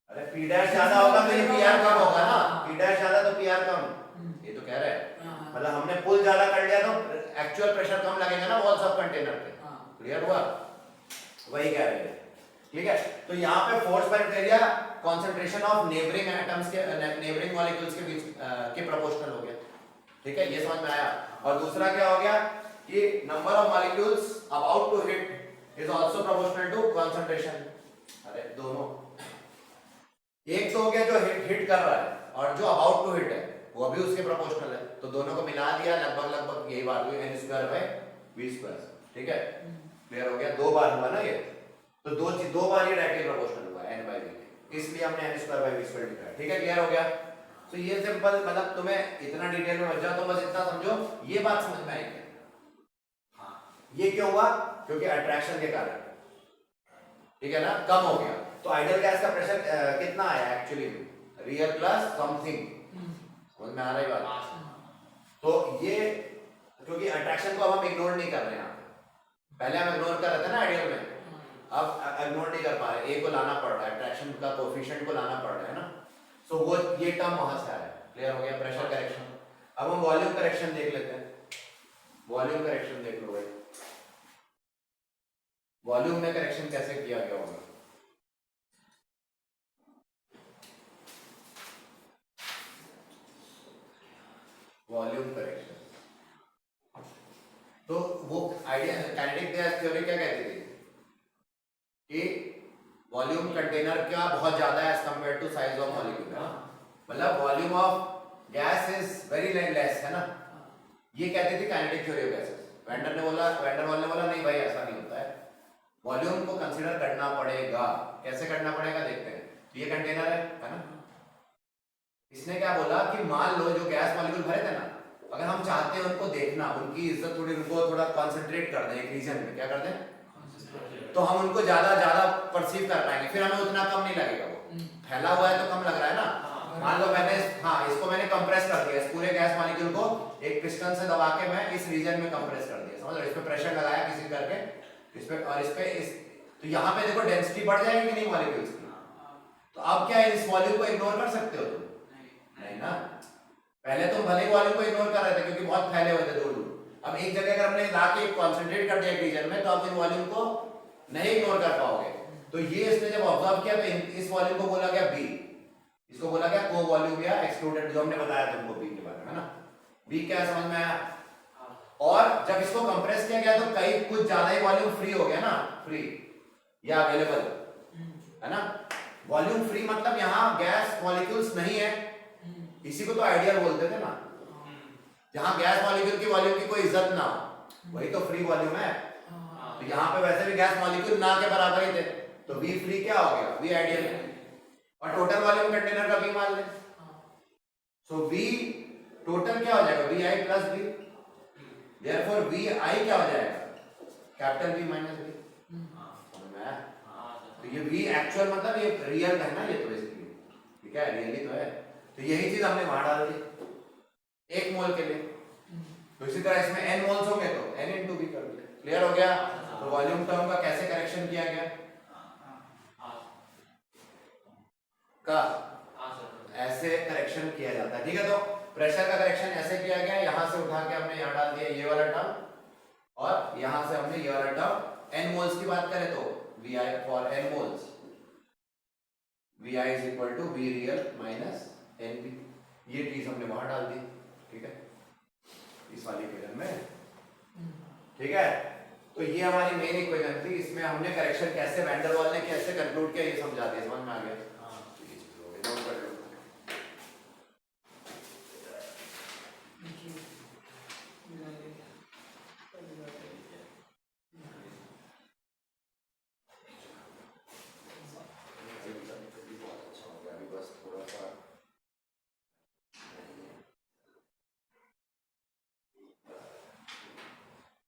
अरे पी डैश ज्यादा होगा तो ये पीआर कम होगा ना, पी डैश ज्यादा तो पीआर कम, ये तो कह रहे हैं। मतलब हमने पुल ज्यादा कर लिया तो एक्चुअल प्रेशर कम लगेगा ना वॉल्स ऑफ कंटेनर पे। क्लियर हुआ? वही कह रहे हैं, ठीक है? तो यहाँ पे फोर्स पर area concentration of neighbouring atoms के, नेबरिंग मॉलिक्यूल्स के बीच के प्रोपोर्शनल हो गया, ठीक है? ये समझ में आया। और दूसरा क्या हो गया कि number of molecules about to hit is also proportional to concentration. अरे दोनों, एक तो हो गया जो हिट कर रहा है और जो अबाउट टू हिट है वो भी उसके प्रोपोर्शनल है, तो दोनों को मिला दिया, लगभग यही बात हुई, n square by v square, ठीक है? क्लियर हो गया? दो बार हुआ ना ये, तो दो बार ये डायरेक्टली प्रोपोर्शनल हुआ n बाय v, इसलिए हमने n square by v square लिखा है, ठीक है? क्लियर हो गया? तो ये सिंपल, मतलब तुम्हें इतना डिटेल में मत जाओ, तो बस इतना समझो ये बात समझ में आई क्या? ये क्यों हुआ? क्योंकि अट्रैक्शन के कारण, ठीक है ना, कम हो गया। तो आइडियल गैस का प्रेशर कितना आया एक्चुअली में? रियल प्लस समथिंग, समझ में आ रही बात? तो ये क्योंकि अट्रैक्शन को अब हम इग्नोर नहीं कर रहे हैं, पहले हम इग्नोर कर रहे थे ना आइडियल में, अब इग्नोर नहीं कर पा रहे, ए को लाना पड़ रहा है, अट्रैक्शन का कोएफिशिएंट को लाना पड़ रहा है ना। सो वो ये टर्म वहां से आया। क्लियर हो गया? Pressure correction. अब हम वॉल्यूम करेक्शन देख लेते हैं। वॉल्यूम करेक्शन देख लो भाई, वॉल्यूम में करेक्शन कैसे किया गया होगा? वॉल्यूम करेक्शन, तो वो आइडिया काइनेटिक गैस थ्योरी क्या कहती थी कि वॉल्यूम कंटेनर क्या बहुत ज्यादा है as compare to size of molecule, है ना? मतलब volume of gas is very less, है ना? ये कहती थी kinetic theory of gases. Van der Waal ने बोला नहीं भाई ऐसा नहीं होता है, वॉल्यूम को कंसीडर करना पड़ेगा। कैसे करना पड़ेगा देखते हैं। तो ये कंटेनर है ना? इसने क्या बोला कि मान लो जो गैस मॉलिक्यूल भरे थे ना, अगर हम चाहते हैं उनको देखना, उनकी इज्जत थोड़ी, उनको थोड़ा कंसंट्रेट कर दें एक रीजन में, क्या कर दें, तो हम उनको ज्यादा परसीव कर पाएंगे, फिर हमें उतना कम नहीं लगेगा। वो फैला हुआ है तो कम लग रहा है ना। मान लो मैंने इसको मैंने कंप्रेस कर दिया, इस पूरे गैस मॉलिक्यूल को एक पिस्टन से दबा के मैं इस रीजन में कंप्रेस कर दिया, समझ रहे हो? इस पे प्रेशर लगाया किसी करके, इस पे, और इस पे इस तो यहाँ पे देखो डेंसिटी बढ़ जाएगी कि नहीं मॉलिक्यूल्स की। तो अब क्या इस वॉल्यूम को इग्नोर कर सकते हो तुम? नहीं ना। पहले तुम भले ही वॉल्यूम को इग्नोर कर रहे थे क्योंकि बहुत फैले हुए थे दूर दूर। अब एक जगह अगर हमने ला के कॉन्सेंट्रेट कर दिया एक रीजन में तो आप इन वॉल्यूम को नहीं इग्नोर कर पाओगे। तो ये इसने जब ऑब्जर्व किया तो इस वॉल्यूम को बोला गया बी, इसको बोला गया को वॉल्यूम या एक्सक्लूडेड, जो हमने बताया तुमको बी के बारे में, है ना। बी क्या समझ में आया? और जब इसको कंप्रेस किया गया तो कई कुछ ज्यादा ही वॉल्यूम फ्री हो गया ना, फ्री या अवेलेबल, है ना। वॉल्यूम फ्री मतलब यहाँ गैस मॉलिक्यूल्स नहीं है, इसी को तो आइडियल बोलते थे ना। जहाँ गैस मॉलिक्यूल की वॉल्यूम की कोई इज्जत ना हो वही तो फ्री वॉल्यूम है। तो यहाँ पे वैसे भी गैस मॉलिक्यूल ना के बराबर ही थे, तो वी फ्री क्या हो गया? वी आइडियल है। और टोटल वॉल्यूम कंटेनर का वी मान ले, सो वी टोटल क्या हो जाएगा? V I plus V, therefore V I क्या हो जाएगा? Capital V minus V. समझ में आया? तो ये वी एक्चुअल मतलब ये रियल है ना, ये तो बेसिकली ठीक है, रियली तो है। तो यही चीज हमने वहां डाल दी एक मोल के लिए। तो इसी तरह इसमें n मोल्स होंगे तो n into v कर दिया। क्लियर हो गया? तो वॉल्यूम टर्म का कैसे करेक्शन किया गया? का ऐसे करेक्शन किया जाता है, ठीक है। तो प्रेशर का करेक्शन ऐसे किया गया, यहां से उठा के हमने यहां डाल दिया ये वाला टर्म, और यहां से हमने ये वाला टर्म। n मोल्स की बात करें तो vi for n moles vi is equal to v real minus nv, ये चीज हमने वहां डाल दी, ठीक है, इस वाली इक्वेशन में, ठीक है। तो ये हमारी मेन इक्वेशन थी, इसमें हमने करेक्शन कैसे वैन डर वाल ने कैसे कंक्लूड किया ये समझा दिया, समझ में आ गया? नोट कर लो।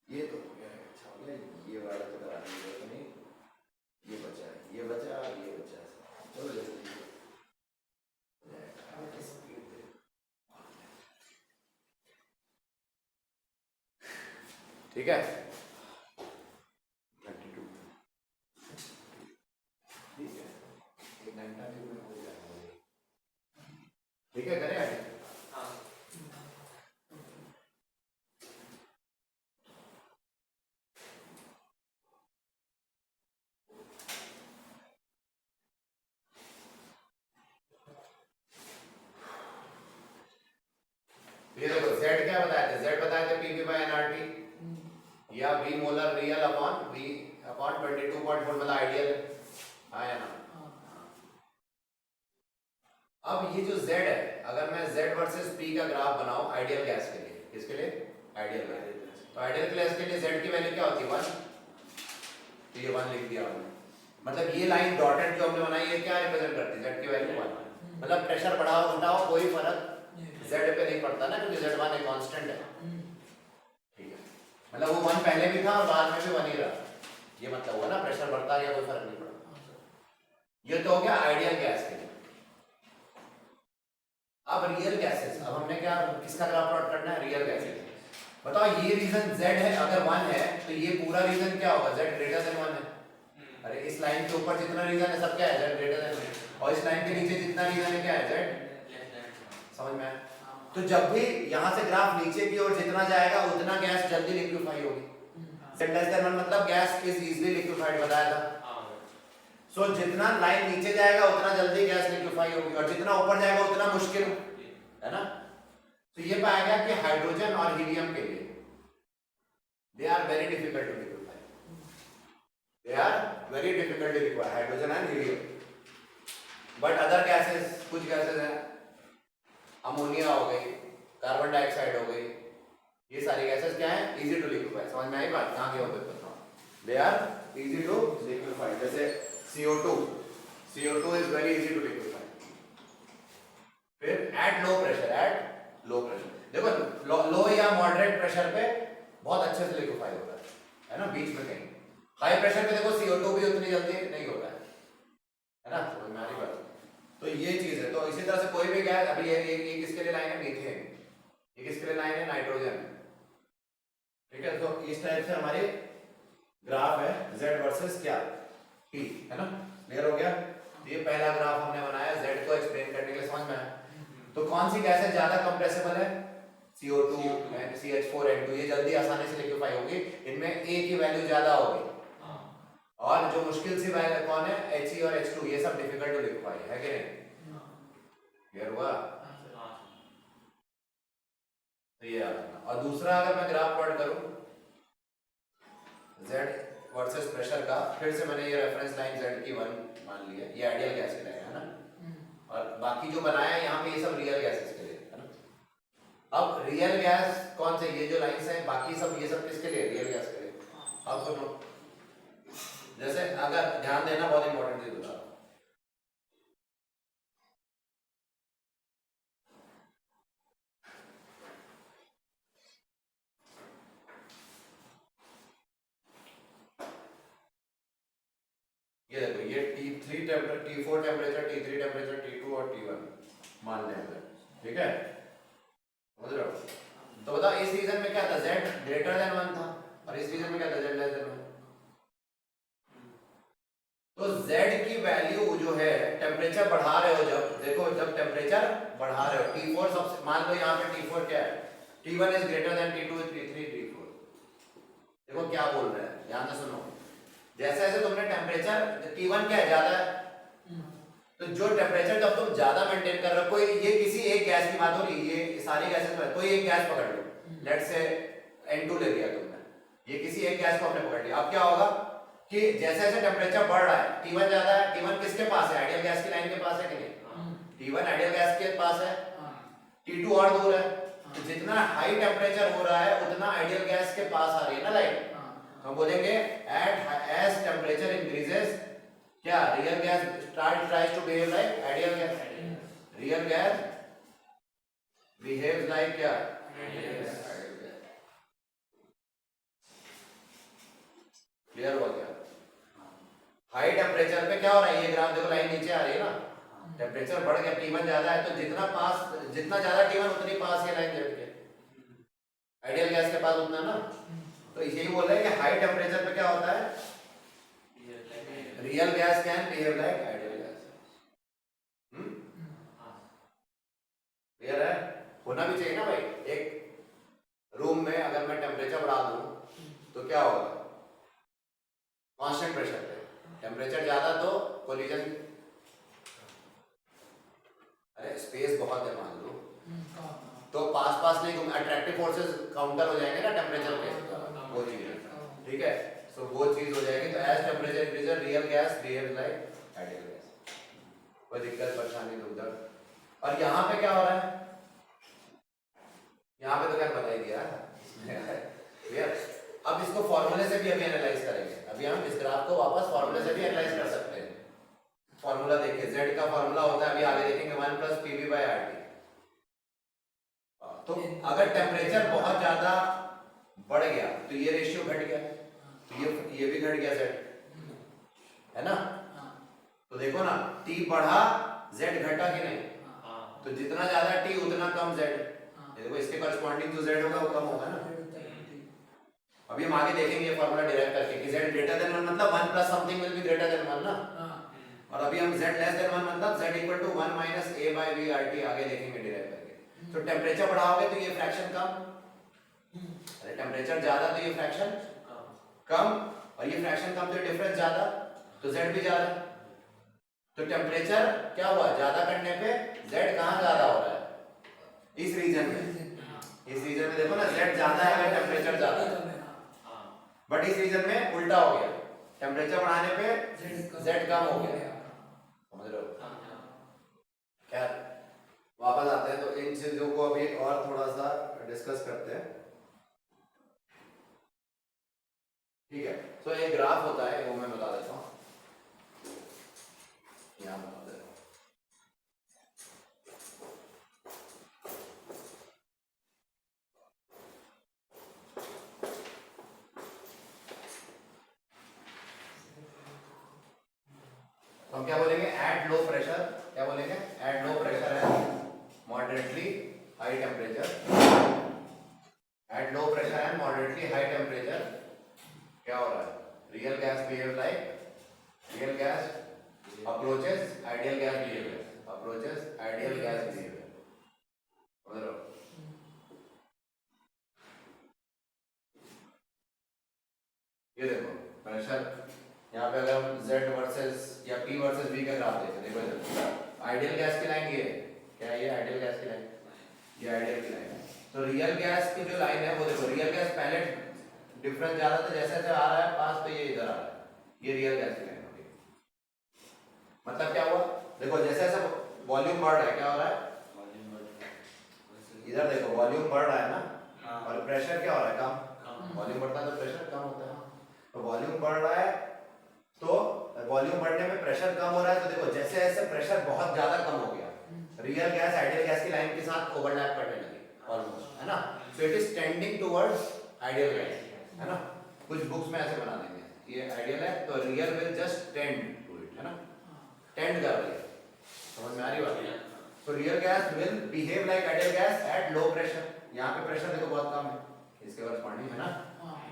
ये तो हो गया, अच्छा हो गया। ये वाला तो कराने की जरूरत नहीं, ये बचा है, ये बचा, ये बचा है, चलो जल्दी ठीक है। 22 ठीक है, एक घंटा भी हो जाएगा, ठीक है, करें आगे। ये देखो z क्या बताया थे? z बताया थे pv by nrt या v molar real upon v upon 22.4 मतलब आइडियल आया ना। अब ये जो z है, अगर मैं z वर्सेस p का ग्राफ बनाऊं आइडियल गैस के लिए, किसके लिए? Ideal gas. तो आइडियल गैस के लिए z की वैल्यू क्या होती है? 1। तो ये 1 लिख दिया हमने, मतलब ये लाइन डॉटेड जो हमने बनाई है क्या रिप्रेजेंट करती है? z की वैल्यू 1। मतलब प्रेशर बढ़ाओ घटाओ कोई फर्क z पे नहीं पड़ता ना, क्योंकि z1 एक कांस्टेंट है, ठीक है। मतलब वो 1 पहले भी था और बाद में भी 1 ही रहा, ये मतलब हुआ ना, प्रेशर बढ़ता गया कोई फर्क नहीं पड़ता। ये तो हो गया आइडियल गैस के लिए। अब रियल गैसेस, अब हमने क्या किसका ग्राफ प्लॉट करना है? Real gases. बताओ ये रीजन z है, अगर 1 है तो ये पूरा रीजन क्या होगा? z ग्रेटर देन 1 है। अरे इस लाइन के ऊपर जितना रीजन है सब क्या है? z ग्रेटर देन 1, और इस लाइन के नीचे जितना रीजन है क्या है? z। समझ में आया? तो जब भी यहां से ग्राफ नीचे की ओर जितना जाएगा उतना गैस जल्दी लिक्विफाई होगी। z लेस देन 1 मतलब गैस इज इजीली लिक्विफाइड, बताया था। सो जितना लाइन नीचे जाएगा उतना जल्दी गैस लिक्विफाई होगी, और जितना ऊपर जाएगा उतना मुश्किल है ना। तो ये पाया गया कि हाइड्रोजन और हीलियम के लिए they are very difficult to liquefy, they are very difficult to liquefy, hydrogen and helium. But other gases, कुछ गैसेस हैं, अमोनिया हो गई, कार्बन डाइऑक्साइड हो गई, ये सारी गैसेस क्या है? Easy to liquefy. समझ में आई बात? कहां के होते हैं? They are easy to liquefy. जैसे CO2, CO2 is very easy to liquefy. फिर at low pressure, at low pressure देखो लो या मॉडरेट प्रेशर पे बहुत अच्छे से लिक्विफाई होता है ना, बीच में कहीं। हाई प्रेशर पे देखो CO2 भी उतनी जल्दी नहीं होता है ना, समझ में आ रही बात? तो ये चीज है। तो इसी तरह से कोई भी गैस, अभी ये किसके लिए लाइन है? मीथेन। ये किसके लिए लाइन है? नाइट्रोजन, ठीक है। तो इस टाइप से हमारी ग्राफ है z वर्सेस क्या? T, है ना? क्लियर हो गया? ये पहला ग्राफ हमने बनाया Z को एक्सप्लेन करने के लिए, समझ में आया? तो कौन सी गैसें ज्यादा कंप्रेसिबल है? CO2 एंड CH4N2, ये जल्दी आसानी से लिक्विफाई होगी, इनमें A की वैल्यू ज्यादा होगी। और जो मुश्किल सी वैल्यू कौन है? He और H2, ये सब डिफिकल्ट टू लिक्विफाई है कि नहीं? क्लियर हुआ? तो ये आ गया। और दूसरा अगर मैं ग्राफ प्लॉट करूं Z वर्सेस प्रेशर का, फिर से मैंने ये रेफरेंस लाइन Z की 1 मान ली है, ये आइडियल गैस की लाइन है ना, और बाकी जो बनाया है यहाँ पे ये सब रियल गैसेस के लिए है ना। अब रियल गैस कौन से, ये जो लाइंस है बाकी सब, ये सब किसके लिए? रियल गैस के लिए। अब सुनो, जैसे अगर ध्यान देना, बहुत इंपॉर्टेंट चीज बता रहा हूं। ये देखो, ये T3 temperature, T4 temperature, T3 temperature, T2 और T1 मान लें अगर, ठीक है, समझ रहे हो? तो बताओ इस रीजन में क्या था? Z ग्रेटर देन 1 था, और इस रीजन में क्या था? Z less than 1। तो Z की वैल्यू जो है, टेम्परेचर बढ़ा रहे हो जब, देखो जब टेम्परेचर बढ़ा रहे हो, T4 सबसे, मान लो यहाँ पे T4 क्या है? T1 is greater than T2, T3, T4। देखो क्या बोल रहे हैं, ध्यान से सुनो। जैसे जैसे तुमने टेम्परेचर, T1 क्या है? ज्यादा है, तो जो टेम्परेचर जब तुम ज्यादा मेंटेन कर रहे हो, कोई ये किसी एक गैस की बात हो रही, ये सारी गैसेस में कोई एक गैस पकड़ लो, लेट्स से N2 ले लिया तुमने, ये किसी एक गैस को हमने पकड़ लिया। अब क्या होगा कि जैसे जैसे टेम्परेचर बढ़ रहा है, T1 ज्यादा है, T1 किसके पास है? आइडियल गैस की लाइन के पास है कि नहीं? T1 आइडियल गैस के पास है, T2 और दूर है, तो जितना हाई टेम्परेचर हो रहा है उतना आइडियल गैस के पास आ रही है ना लाइन। हम बोलेंगे एज टेम्परेचर इंक्रीजेस, क्या real gas tries to behave like ideal gas, real gas behaves like क्या? क्लियर हो गया? हाई टेम्परेचर पे क्या हो रहा है? ये ग्राफ देखो, लाइन नीचे आ रही है ना, टेम्परेचर बढ़ गया, T1 ज्यादा है, तो जितना ज्यादा T1 उतनी पास ये लाइन जेट के आइडियल गैस के पास उतना ना। तो यही बोल रहे हैं कि हाई टेम्परेचर पे क्या होता है? Real gas can behave like ideal gas. Clear है? होना भी चाहिए ना भाई। एक रूम में अगर मैं टेम्परेचर बढ़ा दूं तो क्या होगा? कांस्टेंट प्रेशर पे, टेम्परेचर ज्यादा तो कोलिजन, अरे स्पेस बहुत है मान लो, तो पास पास नहीं घूम, अट्रैक्टिव फोर्सेस काउंटर हो जाएंगे ना टेम्परेचर के, वो चीज है, ठीक है। सो वो चीज हो जाएगी। तो as temperature increases real gas behaves like ideal gas. कोई दिक्कत परेशानी तो उधर। और यहाँ पे क्या हो रहा है? यहाँ पे तो क्या बता ही दिया क्लियर। अब इसको फॉर्मूले से भी अभी एनालाइज करेंगे। अभी हम इस ग्राफ को वापस फॉर्मूले से भी एनालाइज कर सकते हैं। फॉर्मूला देखिए, Z का फॉर्मूला होता है, अभी आगे देखेंगे 1 + PV/RT। तो अगर टेम्परेचर बहुत ज्यादा बढ़ गया तो ये रेशियो घट गया, तो ये भी घट गया Z, है ना। तो देखो ना, T बढ़ा Z घटा कि नहीं? तो जितना ज्यादा T उतना कम Z। देखो इसके करस्पॉन्डिंग जो Z होगा वो कम होगा ना। अभी हम आगे देखेंगे फॉर्मूला डिराइव करके कि Z ग्रेटर देन 1 मतलब 1 + something will be greater than 1 ना। और अभी हम Z लेस देन 1 मतलब Z = 1 - A/V/RT आगे देखेंगे डिराइव करके। तो टेम्परेचर बढ़ाओगे तो ये फ्रैक्शन कम, अरे टेम्परेचर ज्यादा तो ये फ्रैक्शन कम, और ये फ्रैक्शन कम तो डिफरेंस ज्यादा, तो Z भी ज्यादा। तो टेम्परेचर क्या हुआ? ज्यादा करने पे Z कहाँ ज्यादा हो रहा है? इस रीजन में। इस रीजन में देखो ना, Z ज्यादा है अगर टेम्परेचर ज्यादा है, बट इस रीजन में उल्टा हो गया, टेम्परेचर बढ़ाने पे Z कम हो गया। समझ रहे हो? क्या वापस आते हैं तो इन चीजों को अभी और थोड़ा सा डिस्कस करते हैं, ठीक है। तो एक ग्राफ होता है, वो मैं बता देता हूँ, यहाँ बता देता हूँ। हम क्या बोलेंगे? एट लो प्रेशर, क्या बोलेंगे? Eight low pressure and moderately high temperature, eight low pressure and moderately high temperature क्या हो रहा है? Real gas behave like real gas approaches ideal gas behaviour, approaches ideal gas behaviour. ये देखो pressure, यहाँ पे अगर हम Z वर्सेस या P वर्सेस V का ग्राफ देखें, देखो आइडियल गैस की लाइन ये है, क्या है ये आइडियल गैस की लाइन, ये आइडियल की लाइन है। तो रियल गैस की जो लाइन है वो देखो, रियल गैस पहले डिफरेंस ज्यादा था, जैसे जैसे आ रहा है पास तो ये इधर आ रहा है, ये रियल गैस की लाइन होगी। मतलब क्या हुआ, देखो जैसे जैसे वॉल्यूम बढ़ रहा है क्या हो रहा है, इधर देखो वॉल्यूम बढ़ रहा है ना, और प्रेशर क्या हो रहा है कम, वॉल्यूम बढ़ता है तो प्रेशर कम होता है। तो वॉल्यूम बढ़ रहा है तो वॉल्यूम बढ़ने में प्रेशर कम हो रहा है, तो देखो जैसे जैसे प्रेशर बहुत ज्यादा कम हो गया, रियल गैस आइडियल गैस की लाइन के साथ ओवरलैप करने लगी ऑलमोस्ट, है ना। So it is tending towards ideal gas, है ना। कुछ बुक्स में ऐसे बना देंगे, ये आइडियल है तो real will just tend to it, है ना, टेंड कर रही है, समझ में आ रही बात। तो real gas will behave like ideal gas eight low pressure, यहाँ पे प्रेशर देखो बहुत कम है, इसके कॉरस्पॉन्डिंग है ना,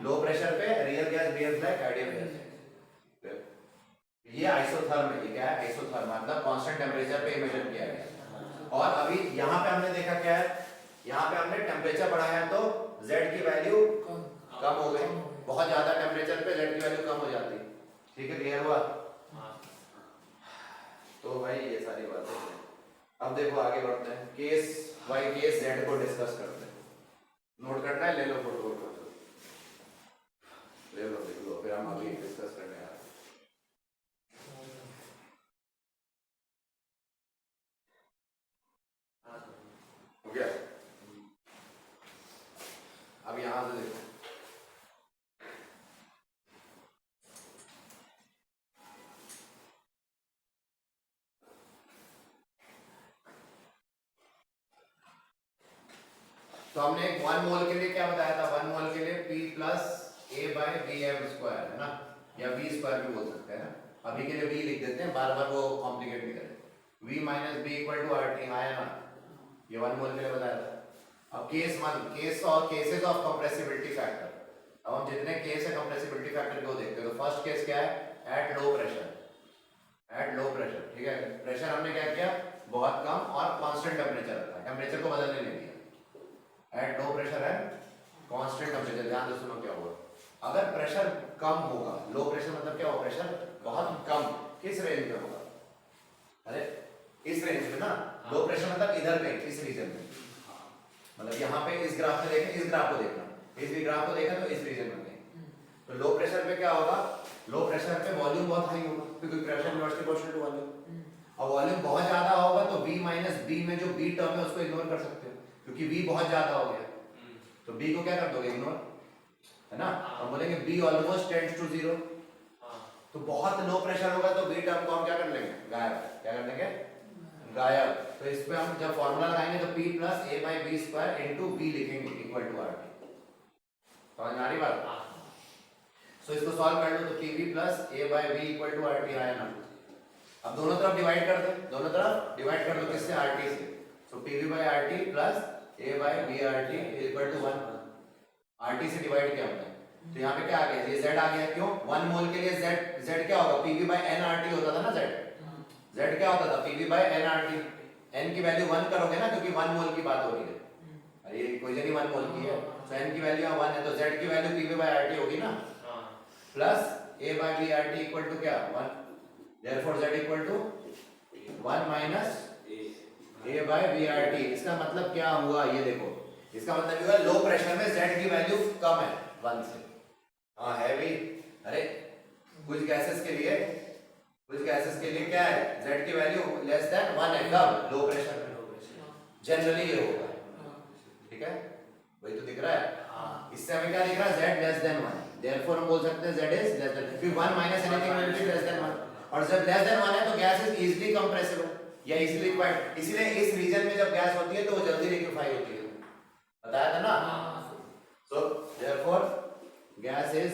लो प्रेशर पे real gas behaves like ideal gas. ये आइसोथर्म है, ये क्या है आइसोथर्म, मतलब कांस्टेंट टेंपरेचर पे मेजर किया गया। और अभी यहाँ पे हमने देखा क्या है, यहाँ पे हमने टेंपरेचर बढ़ाया तो Z की वैल्यू कम हो गई, बहुत ज्यादा टेंपरेचर पे Z की वैल्यू कम हो जाती, ठीक है, क्लियर हुआ। तो भाई ये सारी बातें हैं। अब देखो आगे बढ़ते हैं, केस बाय केस Z को डिस्कस करते हैं। नोट करना है, ले लो फोटो, ले लो देख लो, फिर हम अभी डिस्कस करने आ रहे हैं। हो गया, अब यहां से देखो, तो हमने 1 मोल के लिए क्या बताया था, 1 मोल के लिए P plus A by V M square, है ना, या V स्क्वायर भी बोल सकते हैं ना, अभी के लिए V लिख देते हैं, बार बार वो कॉम्प्लिकेट नहीं करें। V minus B equal to RT आया ना, ये 1 मोल के लिए बताया था। अब केस मान, केस और केसेस ऑफ कंप्रेसिबिलिटी फैक्टर, अब हम जितने केस है कंप्रेसिबिलिटी फैक्टर को देखते हैं। तो फर्स्ट केस क्या है, eight low pressure, at low pressure, ठीक है, प्रेशर हमने क्या किया बहुत कम और कांस्टेंट टेम्परेचर रखा, टेम्परेचर को बदलने नहीं दिया, एट लो प्रेशर है कांस्टेंट टेम्परेचर। ध्यान से सुनो क्या हुआ, अगर प्रेशर कम होगा, लो प्रेशर मतलब क्या होगा, प्रेशर बहुत कम, किस रेंज में होगा, अरे इस रेंज में ना, लो प्रेशर मतलब इधर पे इस रीजन में, मतलब यहाँ पे इस ग्राफ में देखें, इस ग्राफ को देखना, इस ग्राफ को देखा तो इस रीजन में देखें। तो लो प्रेशर पे क्या होगा, लो प्रेशर पे वॉल्यूम बहुत हाई होगा क्योंकि pressure inversely proportional to volume, और वॉल्यूम बहुत ज्यादा होगा तो V माइनस बी में जो B टर्म है उसको इग्नोर कर सकते हो क्योंकि V बहुत ज्यादा हो गया, तो B को क्या कर दोगे इग्नोर, है ना, हम बोलेंगे B ऑलमोस्ट टेंड्स टू 0, तो बहुत लो प्रेशर होगा तो B टर्म को हम क्या कर लेंगे गायब, क्या कर लेंगे गायब। तो इस पे हम जब फॉर्मूला लगाएंगे तो P plus A by B square into B लिखेंगे इक्वल टू RT, समझ में आ रही बात। सो इसको सॉल्व कर लो तो PV plus A by B equal to RT आया ना। अब दोनों तरफ डिवाइड कर दो, दोनों तरफ डिवाइड कर दो किससे, RT से। So PV by RT plus A by B RT equal to 1, RT से डिवाइड किया हमने तो यहाँ पे क्या आ गया, ये Z आ गया, क्यों 1 मोल के लिए Z क्या होगा, PV बाई N RT होता था ना, Z क्या होता था PV by N RT, N की वैल्यू 1 करोगे ना क्योंकि 1 मोल की बात हो रही है, अरे ये इक्वेशन ही 1 मोल की है, तो N की वैल्यू 1 है तो Z की वैल्यू PV बाई RT होगी ना, plus A by B RT equal to क्या 1, therefore Z equal to 1 minus A by B RT। इसका मतलब क्या हुआ, ये देखो, इसका मतलब हुआ लो प्रेशर में Z की वैल्यू कम है 1 से, हाँ है भी, अरे कुछ गैसेस के लिए क्या है, Z की वैल्यू लेस देन 1 है, कब लो प्रेशर में, जनरली ये होगा, ठीक है, वही तो दिख रहा है, इससे हमें क्या दिख रहा है, Z लेस देन 1, देयरफॉर हम बोल सकते हैं Z इज लेस देन, फिर 1 minus anything will be less than 1, और जब लेस देन 1 है तो गैस इज इजीली कंप्रेसिबल या इजीली लिक्विड, इसलिए इस रीजन में जब गैस होती है तो वो जल्दी लिक्विफाई होती है, बताया था ना। So therefore gas is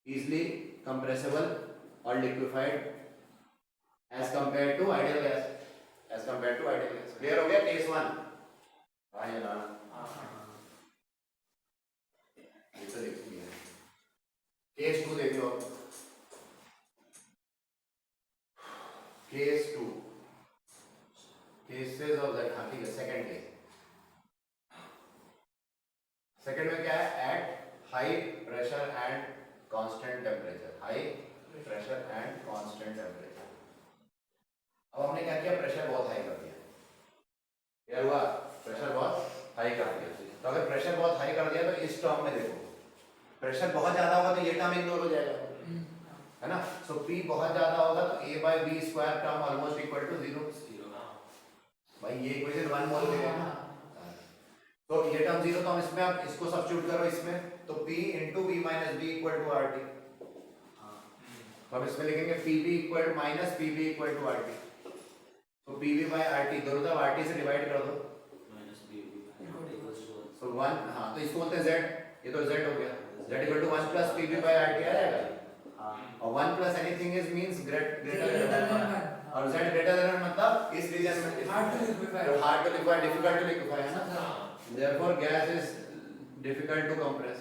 easily compressible और liquefied as compared to ideal gas, as compared to ideal gas. Clear हो गया केस 1, हाँ या ना, केस 2 देखिए। केस 2 केसेस ऑफ दैट, हाँ ठीक है, सेकंड केस। सेकंड में क्या है, at high pressure and constant temperature, high pressure and constant temperature. अब हमने क्या किया, प्रेशर बहुत हाई कर दिया, क्या हुआ, प्रेशर बहुत हाई कर दिया। तो अगर प्रेशर बहुत हाई कर दिया तो इस टर्म में देखो, प्रेशर बहुत ज्यादा होगा तो ये टर्म इग्नोर हो जाएगा, है ना। सो P बहुत ज्यादा होगा तो A by B square term almost equal to 0। भाई ये इक्वेशन 1 मोल देगा ना, तो ये टर्म 0, तो हम इसमें आप इसको सब्स्टिट्यूट करो इसमें, तो P into V minus B equal to RT। तो हम इसमें लिखेंगे PV equal minus PV equal to RT। तो PV by RT दोनों तरफ RT से डिवाइड कर दो, तो 1, हाँ तो इसको बोलते हैं Z, ये तो Z हो गया, Z equal to 1 plus PV by RT आ जाएगा, और 1 plus anything is means greater than 1, और Z ग्रेटर देन 1 मतलब इस रीजन में hard to liquefy, difficult to liquefy, है ना। Therefore gas is difficult to compress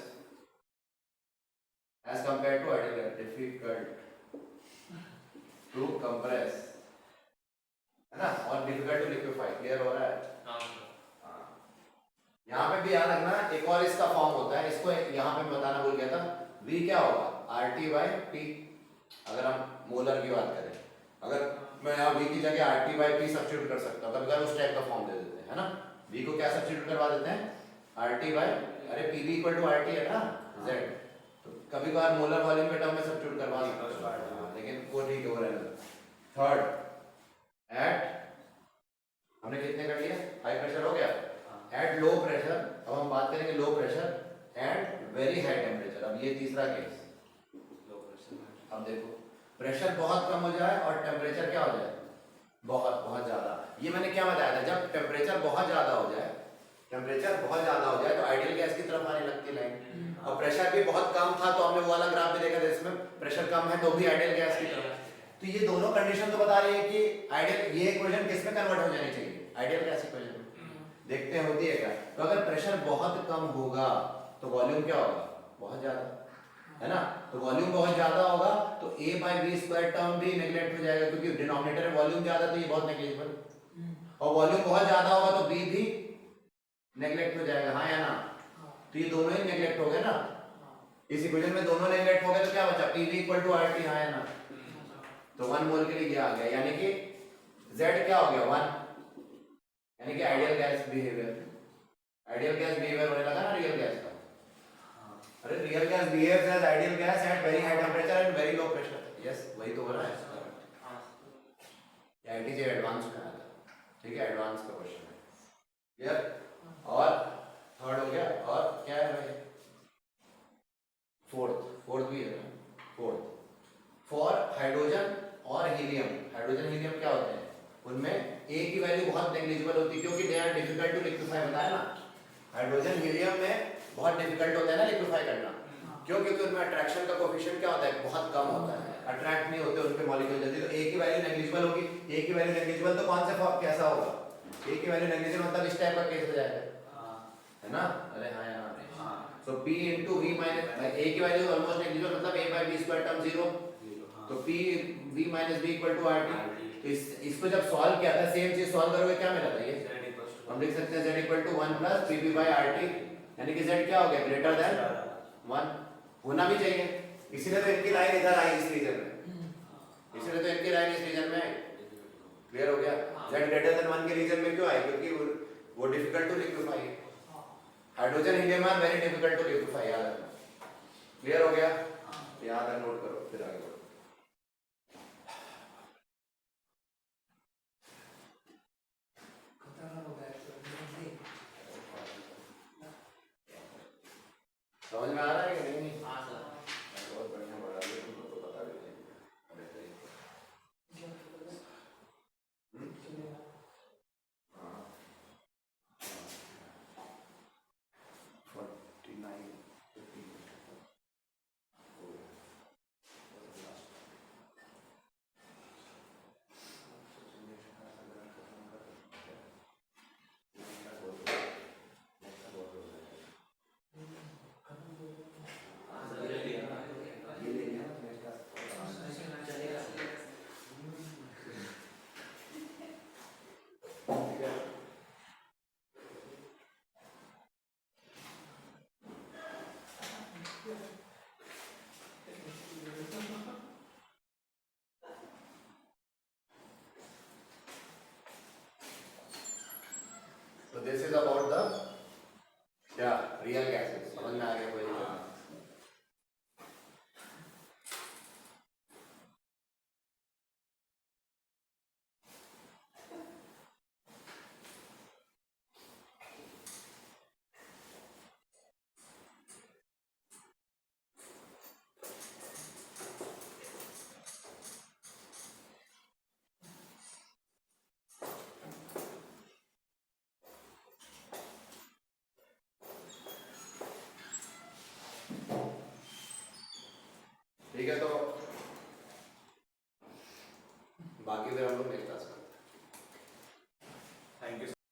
as compared to ideal gas, difficult to compress, है ना, और difficult to liquefy। क्लियर हो रहा है? यहाँ पे भी याद रखना, एक और इसका फॉर्म होता है, इसको यहाँ पे बताना भूल गया था। V क्या होगा, RT by P, अगर हम मोलर की बात करें, अगर मैं यहाँ V की जगह RT by P सब्स्टिट्यूट कर सकता हूँ, कभी-कभी उस टाइप का फॉर्म दे देते हैं, है ना। V को क्या सब्स्टिट्यूट करवा देते हैं, RT by, अरे PV इक्वल टू RT है ना, Z, तो कभी-कभार मोलर वॉल्यूम के टर्म में सब्स्टिट्यूट करवा सकते हैं, लेकिन वो ठीक हो रहा है। थर्ड, एट हमने कितने कर लिए, हाई प्रेशर हो गया, एट लो प्रेशर, अब हम बात करेंगे low pressure and very high temperature. अब ये तीसरा केस, अब देखो प्रेशर बहुत कम हो जाए और टेम्परेचर क्या हो जाए, बहुत बहुत ज्यादा। ये मैंने क्या बताया था, जब टेम्परेचर बहुत ज्यादा हो जाए, टेम्परेचर बहुत ज्यादा हो जाए तो आइडियल गैस की तरफ आने लगती लाइन, और प्रेशर भी बहुत कम था तो हमने वो वाला ग्राफ भी देखा था, इसमें प्रेशर कम है तो भी आइडियल गैस की तरफ। तो ये दोनों कंडीशन तो बता रही है कि आइडियल, ये इक्वेशन किस में कन्वर्ट हो जानी चाहिए, आइडियल गैस इक्वेशन। देखते हैं होती है क्या। तो अगर प्रेशर बहुत कम होगा तो वॉल्यूम क्या होगा, बहुत ज्यादा, है ना। तो वॉल्यूम बहुत ज्यादा होगा तो A by B square term भी नेग्लेक्ट हो जाएगा, क्योंकि डिनोमिनेटर में वॉल्यूम ज्यादा तो ये बहुत नेग्लिजिबल, और वॉल्यूम बहुत ज्यादा होगा तो B भी नेग्लेक्ट हो जाएगा, हाँ या ना। तो ये दोनों ही नेग्लेक्ट हो गए ना, इस इक्वेशन में दोनों नेग्लेक्ट हो गए, तो क्या बचा, PV इक्वल टू RT, हाँ या ना। तो 1 मोल के लिए क्या आ गया, यानी कि Z क्या हो गया, 1, यानी कि ideal gas behaviour, ideal gas behaviour होने लगा ना रियल गैस का। अरे real gas behaves as ideal gas at very high temperature and very low pressure, yes वही तो हो रहा है। आईटीजे एडवांस में आता है, ठीक है, एडवांस का क्वेश्चन है, क्लियर। और थर्ड हो गया, और क्या है भाई, फोर्थ भी है ना, फोर्थ फॉर हाइड्रोजन और हीलियम। हाइड्रोजन हीलियम क्या होते हैं, उनमें A की वैल्यू बहुत नेग्लिजिबल होती है, क्योंकि they are difficult to liquefy, बताया ना। हाइड्रोजन हीलियम में बहुत डिफिकल्ट होता है ना लिक्विफाई करना, क्यों, क्योंकि उनमें अट्रैक्शन का कोफिशिएंट क्या होता है, बहुत कम होता है, अट्रैक्ट नहीं होते उनके मॉलिक्यूल जल्दी। तो A की वैल्यू नेग्लिजिबल होगी, A की वैल्यू नेग्लिजिबल तो कौन सा कैसा होगा, A की वैल्यू नेग्लिजिबल मतलब इस टाइप का केस हो जाएगा, है ना। अरे हाँ यार, so P into V minus, A की वैल्यू ऑलमोस्ट नेग्लिजिबल मतलब A by B square term 0, तो P V minus B equal to RT। तो इसको जब सॉल्व किया था, सेम चीज सॉल्व करोगे क्या मिला था, ये हम लिख सकते हैं Z equal to 1 plus PV by RT, यानी कि Z क्या हो गया, ग्रेटर देन 1 होना भी चाहिए, इसीलिए तो इनकी लाइन इधर आई इस रीजन में, इसीलिए तो इनकी लाइन इस रीजन में आई। क्लियर हो गया, Z ग्रेटर देन 1 के रीजन में क्यों आई, क्योंकि वो डिफिकल्ट टू लिक्विफाई है। Hydrogen helium are very difficult to liquefy, याद रखना। क्लियर हो गया, यहाँ तक नोट करो, फिर आगे बढ़ो। समझ में आ रहा है कि नहीं? हाँ सर, बहुत बढ़िया पढ़ा दिया, तुमको तो पता भी नहीं। अरे सही। हाँ 49 50 दिस इज अबाउट द क्या रियल गैसेस, समझ में आ गया कोई दिक्कत? ठीक है, तो बाकी फिर हम लोग नेक्स्ट क्लास में